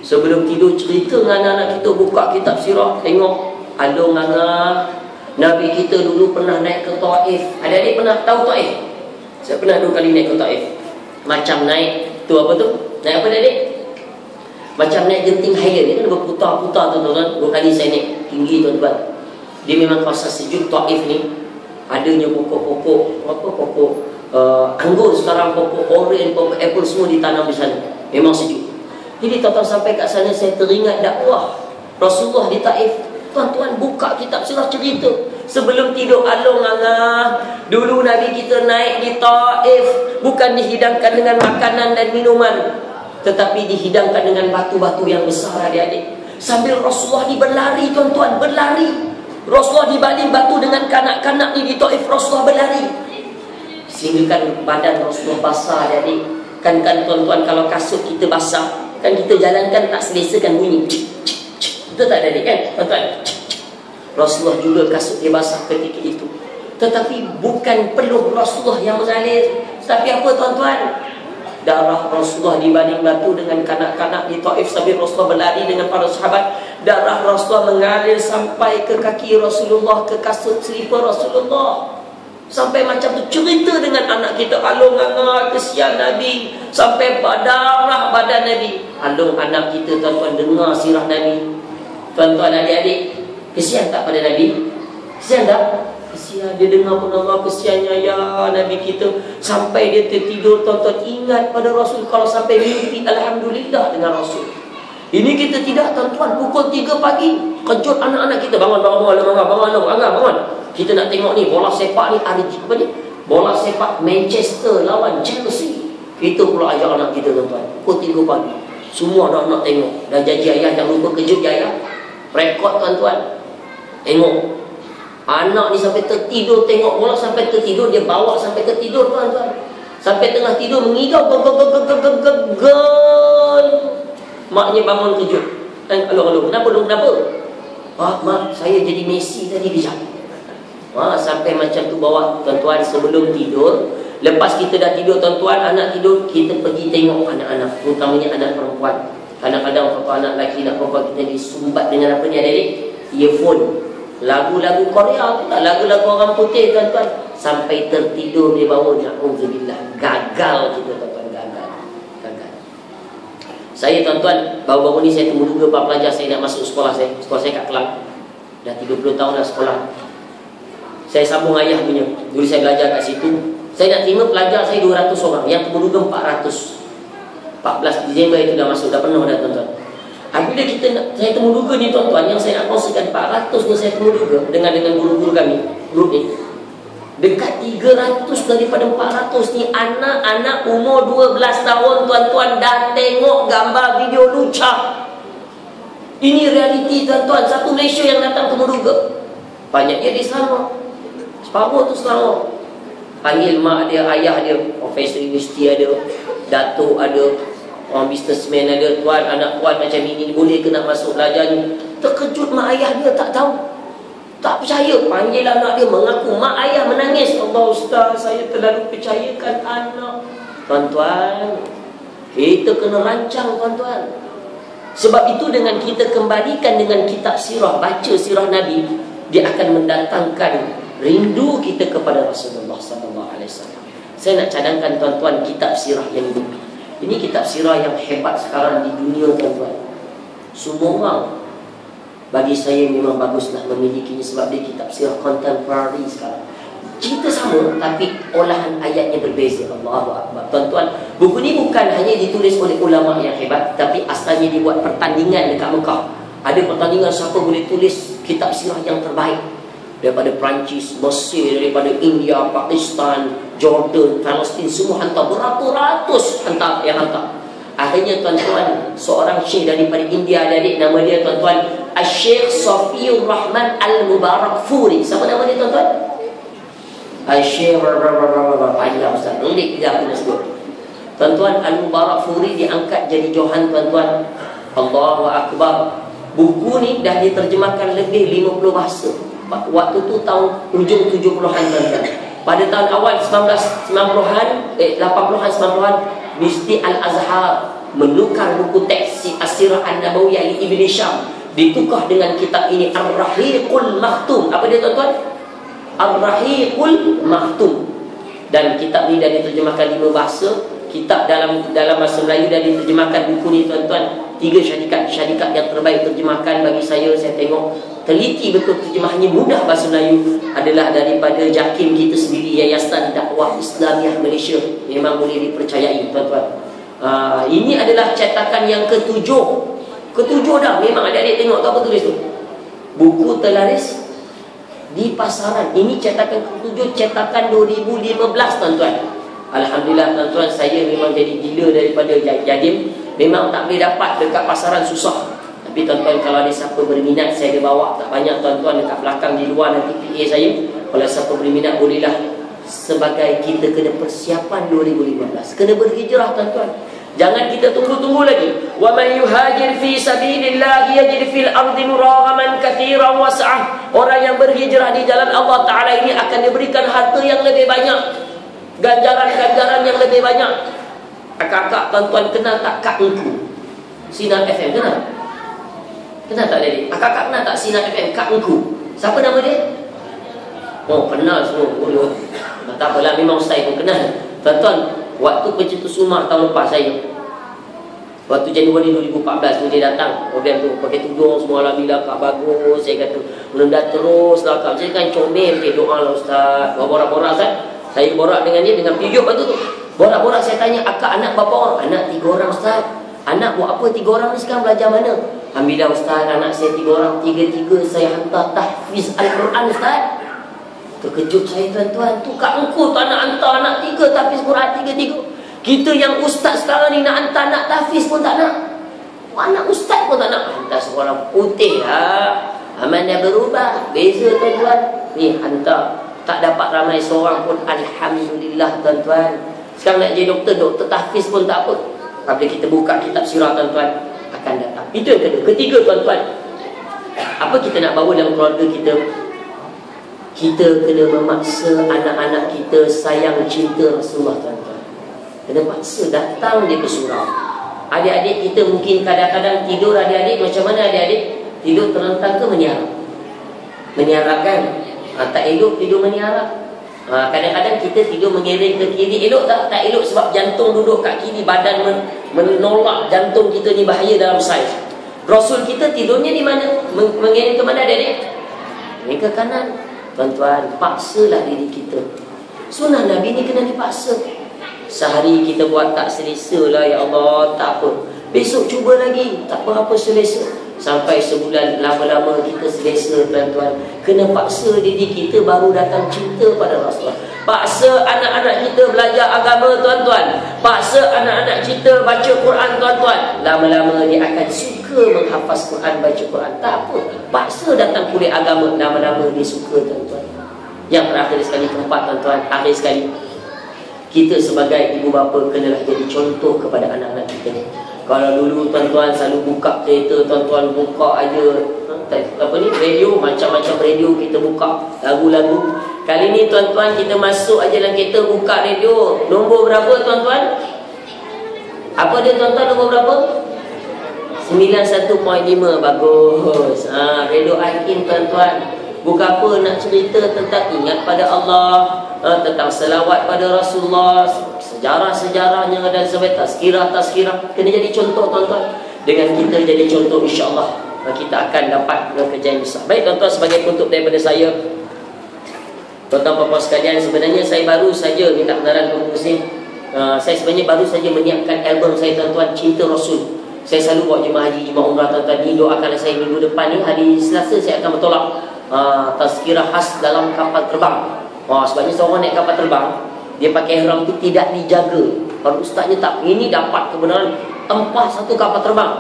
Sebelum tidur cerita dengan anak-anak kita, buka kitab sirah, tengok alung angah Nabi kita dulu pernah naik ke Taif. Adik-adik pernah tahu Taif? Saya pernah 2 kali naik ke Taif. Macam naik tu apa tu? Naik apa adik? Macam naik genting higher, dia kan berputar-putar tuan-tuan. 2 kali saya naik tinggi tuan-tuan. Dia memang kawasan sejuk Taif ni. Adanya pokok-pokok, apa pokok anggur sekarang, pokok oren, pokok apple semua ditanam di sana. Memang sejuk. Jadi tuan-tuan sampai kat sana saya teringat dakwah Rasulullah di Taif. Tuan-tuan buka kitab sirah, cerita sebelum tidur alung angah. Dulu Nabi kita naik di Taif, bukan dihidangkan dengan makanan dan minuman, tetapi dihidangkan dengan batu-batu yang besar adik-adik. Sambil Rasulullah ni berlari tuan-tuan, berlari. Rasulullah dibaling batu dengan kanak-kanak ni di Taif, Rasulullah berlari. Sehingga kan badan Rasulullah basah adik-adik. Kan tuan-tuan, kalau kasut kita basah, kan kita jalankan tak selesa kan bunyi. Betul tak adik kan tuan-tuan? Rasulullah juga kasut dia basah ketika itu. Tetapi bukan peluh Rasulullah yang mengalir, tapi apa tuan-tuan? Darah Rasulullah dibaling batu dengan kanak-kanak di Taif sambil Rasulullah berlari dengan para sahabat. Darah Rasulullah mengalir sampai ke kaki Rasulullah, ke kasut selipar Rasulullah. Sampai macam tu cerita dengan anak kita, alung angah kesian Nabi, sampai darah badan Nabi. Alung anak kita tuan-tuan dengar sirah Nabi. Tuan-tuan adik-adik, kesian tak pada Nabi? Kesian tak? Kesian. Dia dengar pun Allah kesiannya ya Nabi kita. Sampai dia tertidur tuan-tuan, ingat pada Rasul. Kalau sampai mimpi, alhamdulillah dengan Rasul. Ini kita tidak tuan-tuan. Pukul 3 pagi kejut anak-anak kita, bangun. Kita nak tengok ni bola sepak ni, ada apa ni? Bola sepak Manchester lawan Chelsea. Kita pula ajak anak kita tuan-tuan. Pukul 3 pagi. Semua anak-anak tengok. Dah janji ayah, jangan lupa kejut ayah. Rekod tuan-tuan. Tengok anak ni sampai tertidur, tengok bola sampai tertidur. Dia bawa sampai tertidur tuan-tuan. Sampai tengah tidur mengigau gol. Maknya bangun kejut. Halo, kenapa? Mak, saya jadi Messi tadi kejap. Sampai macam tu bawa tuan-tuan sebelum tidur. Lepas kita dah tidur tuan-tuan, anak tidur, kita pergi tengok anak-anak, terutamanya anak perempuan. Kadang-kadang anak lelaki, anak perempuan kita disumbat dengan apa ni adik-adik? Earphone. Lagu-lagu Korea tu tak, lagu-lagu orang putih tuan-tuan. Sampai tertidur di bawah, na'udzubillah. Gagal kita tuan-tuan, gagal. Saya tuan-tuan, baru-baru ni saya temu juga para pelajar saya nak masuk sekolah saya. Sekolah saya kat Kelang. Dah 30 tahun dah sekolah. Saya sambung ayah punya. Dulu saya belajar kat situ. Saya nak terima pelajar saya 200 orang, yang temu juga 400. 14 Disember itu dah masuk, dah penuh dah tuan-tuan. Apabila saya temu duga ni tuan-tuan, yang saya nak kongsikan 400 ni saya temu duga dengan guru-guru kami, grup ni. Dekat 300 daripada 400 ni anak-anak umur 12 tahun tuan-tuan dah tengok gambar video lucah. Ini realiti tuan-tuan. Satu Malaysia yang datang temu duga, banyak dia di Selangor. Separuh tu Selangor. Panggil mak dia, ayah dia, profesor universiti ada, datuk ada, orang businessman ada. Tuan, anak tuan macam ini, boleh ke nak masuk belajar ni? Terkejut mak ayah dia, tak tahu, tak percaya. Panggil anak dia, mengaku. Mak ayah menangis. Allah Ustaz, saya terlalu percayakan anak. Tuan-tuan, kita kena rancang tuan-tuan. Sebab itu dengan kita kembalikan dengan kitab sirah, baca sirah Nabi, dia akan mendatangkan rindu kita kepada Rasulullah SAW. Saya nak cadangkan tuan-tuan kitab sirah yang ini. Ini kitab sirah yang hebat sekarang di dunia tuan-tuan. Semua orang, bagi saya memang baguslah memilikinya, sebab dia kitab sirah contemporary sekarang. Cerita sama tapi olahan ayatnya berbeza. Allahu Akbar. Tuan-tuan, buku ni bukan hanya ditulis oleh ulama yang hebat, tapi asalnya dibuat pertandingan dekat Mekah. Ada pertandingan siapa boleh tulis kitab sirah yang terbaik. Daripada Perancis, Mesir, daripada India, Pakistan, Jordan, Palestin, semua hantar, beratus-ratus hantar yang hantar. Akhirnya tuan-tuan, seorang syekh daripada India, adik nama dia tuan-tuan Syekh Safiur Rahman Al-Mubarakfuri. Siapa nama dia tuan-tuan? Syekh panjang Ustaz, ulik dia aku nak sebut. Tuan-tuan, Al-Mubarakfuri diangkat jadi Johan tuan-tuan. Allahu Akbar. Buku ni dah diterjemahkan lebih 50 bahasa. Waktu tu tahun hujung 70-an tuan-tuan. Pada tahun awal 1990-an, 80-an 90-an, Mufti Al-Azhar menukar buku teks As-Sirah An-Nabawiyah Ibn Syam, ditukar dengan kitab ini, Ar-Rahiqul Makhtum. Apa dia tuan-tuan? Ar-Rahiqul Makhtum. Dan kitab ni dah diterjemahkan 5 bahasa. Kitab dalam bahasa Melayu dah diterjemahkan buku ni tuan-tuan. 3 syarikat yang terbaik terjemahkan bagi saya tengok teliti betul terjemahannya, mudah bahasa Melayu, adalah daripada JAKIM kita sendiri, Yayasan Dakwah Islamiah Malaysia. Memang boleh dipercayai tuan-tuan. Ini adalah cetakan yang ke-7 dah. Memang adik-adik tengok tu apa tulis tu, buku terlaris di pasaran. Ini cetakan ke-7, cetakan 2015 tuan-tuan. Alhamdulillah tuan-tuan, saya memang jadi gila daripada Jadim. Memang tak boleh dapat dekat pasaran, susah. Tapi tuan-tuan, kalau ada siapa berminat, saya ada bawa tak banyak tuan-tuan dekat belakang di luar nanti PA saya. Kalau siapa berminat, bolehlah. Sebagai kita kena persiapan 2015, kena berhijrah tuan-tuan. Jangan kita tunggu-tunggu lagi. Wa man yuhajir fi sabilillah yajid fil ardi muraghaman katsiran was'ah. Orang yang berhijrah di jalan Allah Taala ini akan diberikan harta yang lebih banyak, ganjaran-ganjaran yang lebih banyak. Kakak tuan-tuan kenal tak Kak Engku? Sinar FM kenal? Kenal tak dia? Kakak kenal tak Sinar FM Kak Engku? Siapa nama dia? Oh, kenal semua. Oh, tak apalah, memang ustaz pun kenal. Tuan-tuan, waktu pencetus rumah tahun lepas saya, waktu Januari 2014 tu dia datang program tu, pakai tudung semua, alhamdulillah Kak bagus. Saya kata menunda terus lah Kak. Saya kan comel, doa lah ustaz. Borak-borak Ustaz. Saya borak dengan dia dengan video waktu tu. Borak-borak saya tanya, akak anak berapa orang? Anak 3 orang Ustaz. Anak buat apa 3 orang ni sekarang, belajar mana? Alhamdulillah Ustaz, anak saya 3 orang, 3 saya hantar tahfiz Al-Quran Ustaz. Terkejut saya tuan-tuan. Tu Kak Engku tu anak hantar anak 3 tahfiz Quran 3. Kita yang ustaz sekarang ni nak hantar anak tahfiz pun tak nak. Anak ustaz pun tak nak. Hantar seorang putih lah. Amanah berubah. Beza tuan-tuan. Ni hantar. Tak dapat ramai seorang pun. Alhamdulillah tuan-tuan. Sekarang nak jadi doktor tahfiz pun tak apa. Apabila kita buka kitab sirah tuan-tuan, akan datang. Itu yang kedua. Ketiga tuan-tuan, apa kita nak bawa dalam keluarga kita? Kita kena memaksa anak-anak kita sayang cinta Rasulullah tuan-tuan. Kena paksa datang dia ke surau. Adik-adik kita mungkin kadang-kadang tidur, adik-adik macam mana adik-adik? Tidur terlentang ke meniarap? Meniarap kan? Tak elok tidur meniarap. Kadang-kadang kita tidur mengiring ke kiri. Elok tak? Tak elok sebab jantung duduk kat kiri, badan menolak jantung kita ni, bahaya dalam saiz. Rasul kita tidurnya di mana? Mengiring ke mana adik-adik? Mengiring ke kanan. Tuan-tuan, paksalah diri kita. Sunnah Nabi ni kena dipaksa. Sehari kita buat tak selesa lah, ya Allah, tak apa. Besok cuba lagi, tak apa-apa, selesa. Sampai sebulan, lama-lama kita selesa, tuan-tuan. Kena paksa diri kita baru datang cinta pada Rasulullah. Paksa anak-anak kita belajar agama, tuan-tuan. Paksa anak-anak kita baca Quran, tuan-tuan. Lama-lama dia akan suka menghafaz Quran, baca Quran. Tak apa, paksa datang kuliah agama, lama-lama dia suka, tuan-tuan. Yang terakhir sekali, keempat, tuan-tuan, akhir sekali, kita sebagai ibu bapa kenalah jadi contoh kepada anak-anak kita. Kalau dulu tuan-tuan selalu buka kereta, tuan-tuan buka aja apa ni, radio, macam-macam radio kita buka lagu-lagu. Kali ni tuan-tuan kita masuk aja dalam kereta, buka radio. Nombor berapa, tuan-tuan? Apa dia, tuan-tuan, nombor berapa? 91.5. Bagus. Radio Al-In, tuan-tuan. Bukan apa, nak cerita tentang ingat pada Allah, tentang selawat pada Rasulullah, sejarah-sejarahnya dan sebagainya, tazkirah-tazkirah. Kena jadi contoh, tuan-tuan. Dengan kita jadi contoh, insya-Allah kita akan dapat kerja yang besar. Baik, tuan-tuan, sebagai penutup daripada saya, tuan-tuan puan-puan sekalian, sebenarnya saya baru saja minta kebenaran pengurusi. Saya sebenarnya baru saja menyiapkan album saya, tuan-tuan, Cinta Rasul. Saya selalu buat jemaah haji, jemaah umrah, tuan-tuan. Ni doakanlah saya minggu depan ni, hari Selasa saya akan bertolak. Tazkirah khas dalam kapal terbang. Sebabnya seorang naik kapal terbang, dia pakai ihram tu tidak dijaga. Kalau ustaznya tak, ini dapat kebenaran empah satu kapal terbang,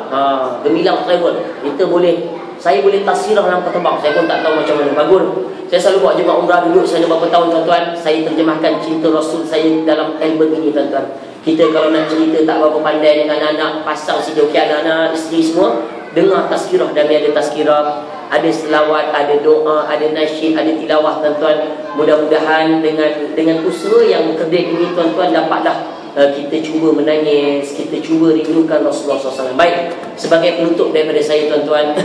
Gemilang Travel. Kita boleh, saya boleh tazkirah dalam kapal terbang. Saya pun tak tahu macam mana. Bagus. Saya selalu buat jemaah umrah dulu sana berapa tahun, tuan-tuan. Saya terjemahkan Cinta Rasul saya dalam album ini, tuan-tuan. Kita kalau nak cerita tak berapa pandai dengan anak, pasang si joki anak-anak, isteri semua, dengar tazkirah. Dan ada tazkirah, ada selawat, ada doa, ada nasyid, ada tilawah, tuan-tuan. Mudah-mudahan dengan usaha yang kerdil ini, tuan-tuan, dapatlah kita cuba menangis, kita cuba rindukan Rasulullah SAW. Baik, sebagai penutup daripada saya, tuan-tuan,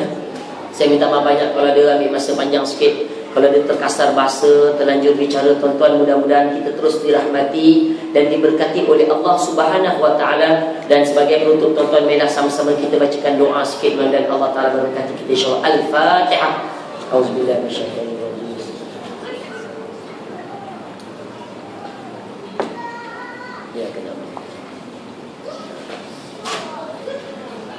saya minta maaf banyak kalau ada ambil masa panjang sikit. Kalau dia terkasar bahasa, terlanjur bicara, tuan-tuan, mudah-mudahan kita terus dirahmati dan diberkati oleh Allah Subhanahu wa taala. Dan sebagai penutup, tuan-tuan, marilah sama-sama kita bacakan doa sikit dan Allah taala berkati kita, insyaallah. Al-Fatihah. Auzubillahi minasyaitonir rajim. Ya, kenapa?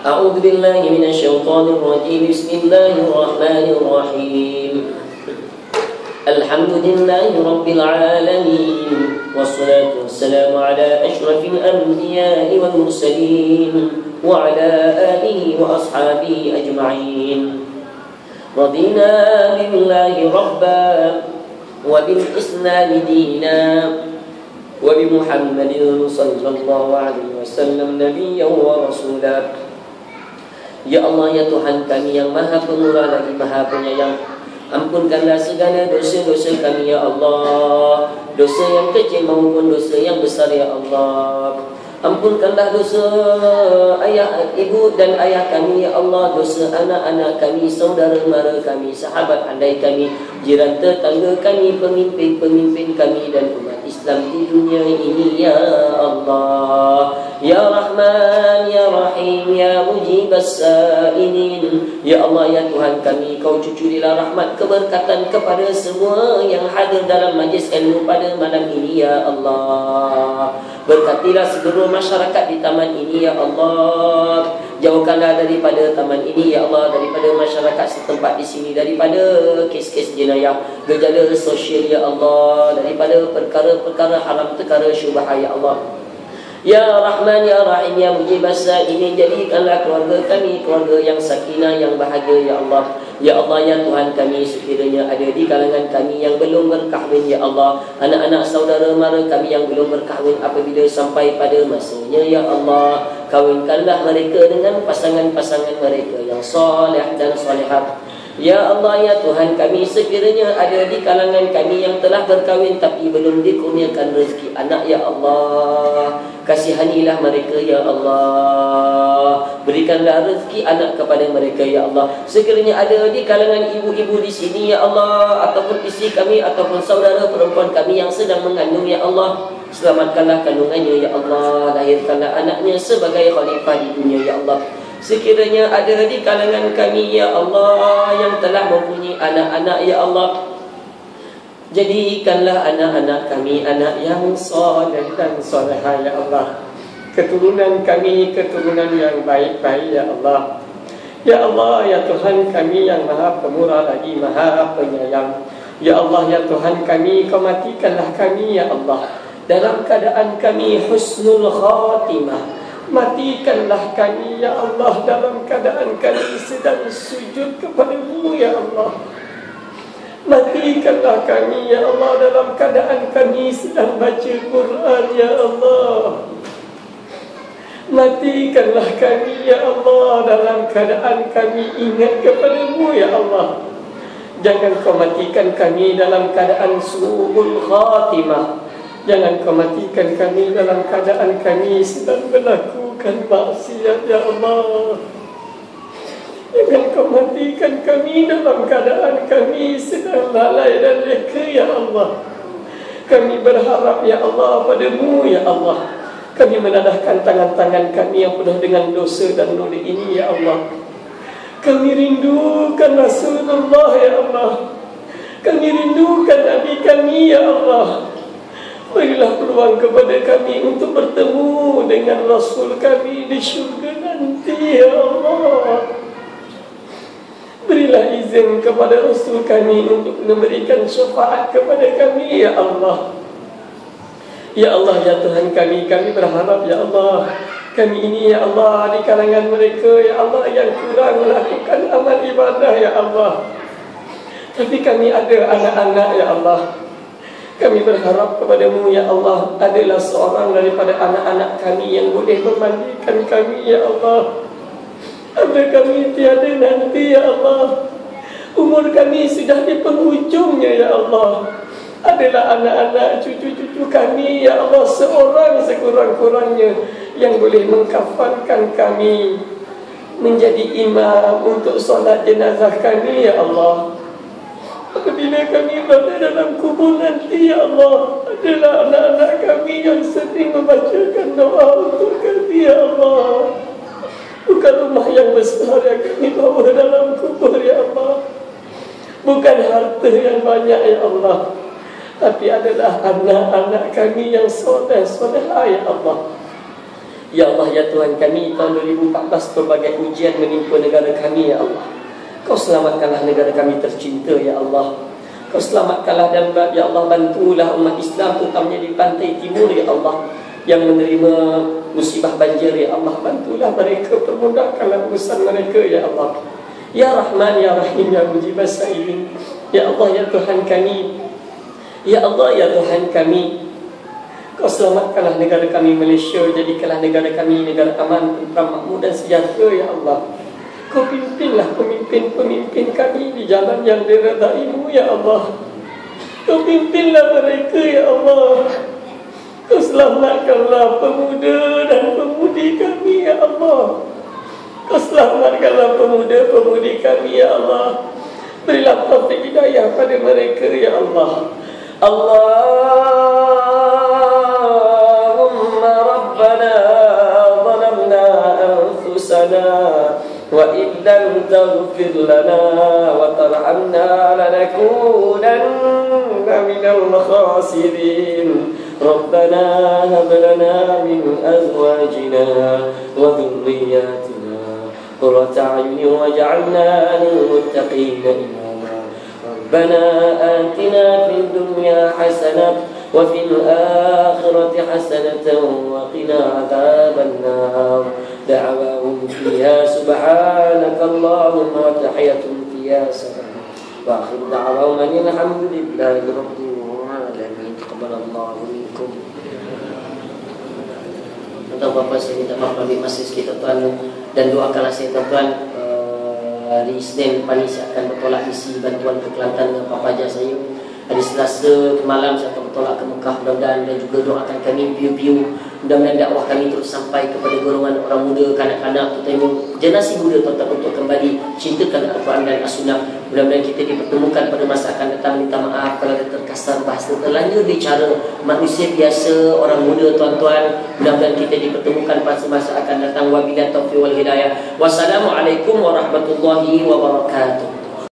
A'udzubillahi minasyaitonir rajim. Bismillahirrahmanirrahim. Alhamdulillahi Rabbil Alamin. Wassalatu wassalamu ala ashrafil anbiya'i wal mursalin wa ala alihi wa ashabihi ajma'in. Radina billahi rabba wa bil islam dina wa bi Muhammadin sallallahu alaihi wasallam nabiyyan wa rasulah. Ya Allah, ya Tuhan kami yang Maha Pemurah lagi Maha Penyayang, ampunkanlah segala dosa-dosa kami, ya Allah. Dosa yang kecil maupun dosa yang besar, ya Allah. Ampunkanlah dosa ayah, ibu dan ayah kami, ya Allah. Dosa anak-anak kami, saudara mara kami, sahabat andai kami, jiran tetangga kami, pemimpin-pemimpin kami dan umat Islam di dunia ini, ya Allah. Ya Rahman, Ya Rahim, Ya Mujibas Sa'ilin. Ya Allah, ya Tuhan kami, Kau cucurilah rahmat keberkatan kepada semua yang hadir dalam majlis ilmu pada malam ini, ya Allah. Berkatilah seluruh masyarakat di taman ini, ya Allah. Jauhkanlah daripada taman ini, ya Allah, daripada masyarakat setempat di sini, daripada kes-kes jenayah, gejala sosial, ya Allah, daripada perkara-perkara haram, perkara syubhat, ya Allah. Ya Rahman, Ya Rahim, Ya Mujibas Sa'ilin. Jadikanlah keluarga kami keluarga yang sakinah, yang bahagia, ya Allah. Ya Allah, ya Tuhan kami, sekiranya ada di kalangan kami yang belum berkahwin, ya Allah, anak-anak saudara mara kami yang belum berkahwin, apabila sampai pada masanya, ya Allah, kawinkanlah mereka dengan pasangan-pasangan mereka yang soleh dan solehat. Ya Allah, ya Tuhan kami, sekiranya ada di kalangan kami yang telah berkahwin tapi belum dikurniakan rezeki anak, ya Allah, kasihanilah mereka, ya Allah. Berikanlah rezeki anak kepada mereka, ya Allah. Sekiranya ada di kalangan ibu-ibu di sini, ya Allah, ataupun isteri kami ataupun saudara perempuan kami yang sedang mengandung, ya Allah, selamatkanlah kandungannya, ya Allah. Lahirkanlah anaknya sebagai khalifah di dunia, ya Allah. Sekiranya ada di kalangan kami, ya Allah, yang telah mempunyai anak-anak, ya Allah, Jadikanlah anak-anak kami anak yang soleh dan solehah ya Allah. Keturunan kami keturunan yang baik-baik ya Allah. Ya Allah, ya Tuhan kami yang maha pemurah lagi maha penyayang. Ya Allah, ya Tuhan kami, Kau matikanlah kami ya Allah dalam keadaan kami husnul khatimah. Matikanlah kami ya Allah dalam keadaan kami sedang sujud kepada-Mu ya Allah. Matikanlah kami ya Allah dalam keadaan kami sedang baca Quran ya Allah. Matikanlah kami ya Allah dalam keadaan kami ingat kepada-Mu ya Allah. Jangan Kau matikan kami dalam keadaan su'ul khatimah. Jangan Kau matikan kami dalam keadaan kami sedang melakukan maksiat ya Allah. Jangan Kau matikan kami dalam keadaan kami sedang lalai dan leka ya Allah. Kami berharap ya Allah pada-Mu ya Allah. Kami menadahkan tangan-tangan kami yang penuh dengan dosa dan noda ini ya Allah. Kami rindukan Rasulullah ya Allah. Kami rindukan Nabi kami ya Allah. Berilah peluang kepada kami untuk bertemu dengan Rasul kami di syurga nanti ya Allah. Berilah izin kepada Rasul kami untuk memberikan syafaat kepada kami ya Allah. Ya Allah, ya Tuhan kami berharap ya Allah, kami ini ya Allah di kalangan mereka ya Allah yang kurang melakukan amal ibadah ya Allah. Tapi kami ada anak-anak ya Allah. Kami berharap kepada-Mu ya Allah, adalah seorang daripada anak-anak kami yang boleh memandikan kami ya Allah. Apabila kami tiada nanti ya Allah, umur kami sudah di penghujungnya ya Allah. Adalah anak-anak cucu-cucu kami ya Allah, seorang sekurang-kurangnya yang boleh mengkafankan kami, menjadi imam untuk solat jenazah kami ya Allah. Apabila kami berada dalam kubur nanti ya Allah, adalah anak-anak kami yang sering membacakan doa untuk kami ya Allah. Bukan rumah yang besar yang kami bawa dalam kubur ya Allah, bukan harta yang banyak ya Allah, tapi adalah anak-anak kami yang soleh-solehah ya Allah. Ya Allah, ya Tuhan kami, tahun 2014 berbagai ujian menimpa negara kami ya Allah. Kau selamatkanlah negara kami tercinta ya Allah. Kau selamatkanlah dan ya Allah bantulah umat Islam terutamanya di pantai timur ya Allah yang menerima musibah banjir ya Allah. Bantulah mereka, permudahkanlah urusan mereka ya Allah. Ya Rahman ya Rahim ya Mujibas Sa'ilin. Ya Allah, ya Tuhan kami, ya Allah, ya Tuhan kami, Kau selamatkanlah negara kami Malaysia, jadikanlah negara kami negara aman, tentram, makmur dan sejahtera ya Allah. Kau pimpinlah pemimpin-pemimpin kami di jalan yang diredai-Mu ya Allah. Kau pimpinlah mereka ya Allah. Kau selamatkanlah pemuda dan pemudi kami ya Allah. Kau selamatkanlah pemuda-pemudi kami ya Allah. Berilah taufik hidayah pada mereka ya Allah. Allahumma Rabbana zalamna anfusana wa in lam taghfir lana wa tarhamna lanakunanna minal khasirin. Rabbana hab lana min azwajina wa dhurriyyatina qurrata a'yunin waj'alna lil muttaqina imama. Rabbana atina fid dunya hasanah wa fil akhirati hasanatan wa qina adzaban nar. Da'awahum fiha subhanaka Allahumma wa tahiyyatuhum fiha salam. Wa akhiru da'awahum alhamdulillahi rabbil alamin. Taqabbalallahu minkum. Untuk Bapak saya minta maaf kami masih kita Tuhan, dan doakanlah saya Tuhan hari Isnin depan ini saya akan bertolak isi bantuan ke Kelantan dengan Papa Haji saya. Hari Selasa malam saya akan bertolak ke Mekah, mudah-mudahan, dan juga doakan kami piu-piu, mudah-mudahan dakwah kami terus sampai kepada golongan orang muda, kanak-kanak, terutama generasi muda tuan-tuan, untuk kembali cintakan Al-Quran dan As-Sunnah. Mudah-mudahan kita dipertemukan pada masa akan datang. Minta maaf kalau ada terkasar bahasa terlanjur bicara manusia biasa, orang muda tuan-tuan. Mudah-mudahan kita dipertemukan pada masa akan datang. Wabillahi taufiq wal hidayah. Wassalamualaikum warahmatullahi wabarakatuh.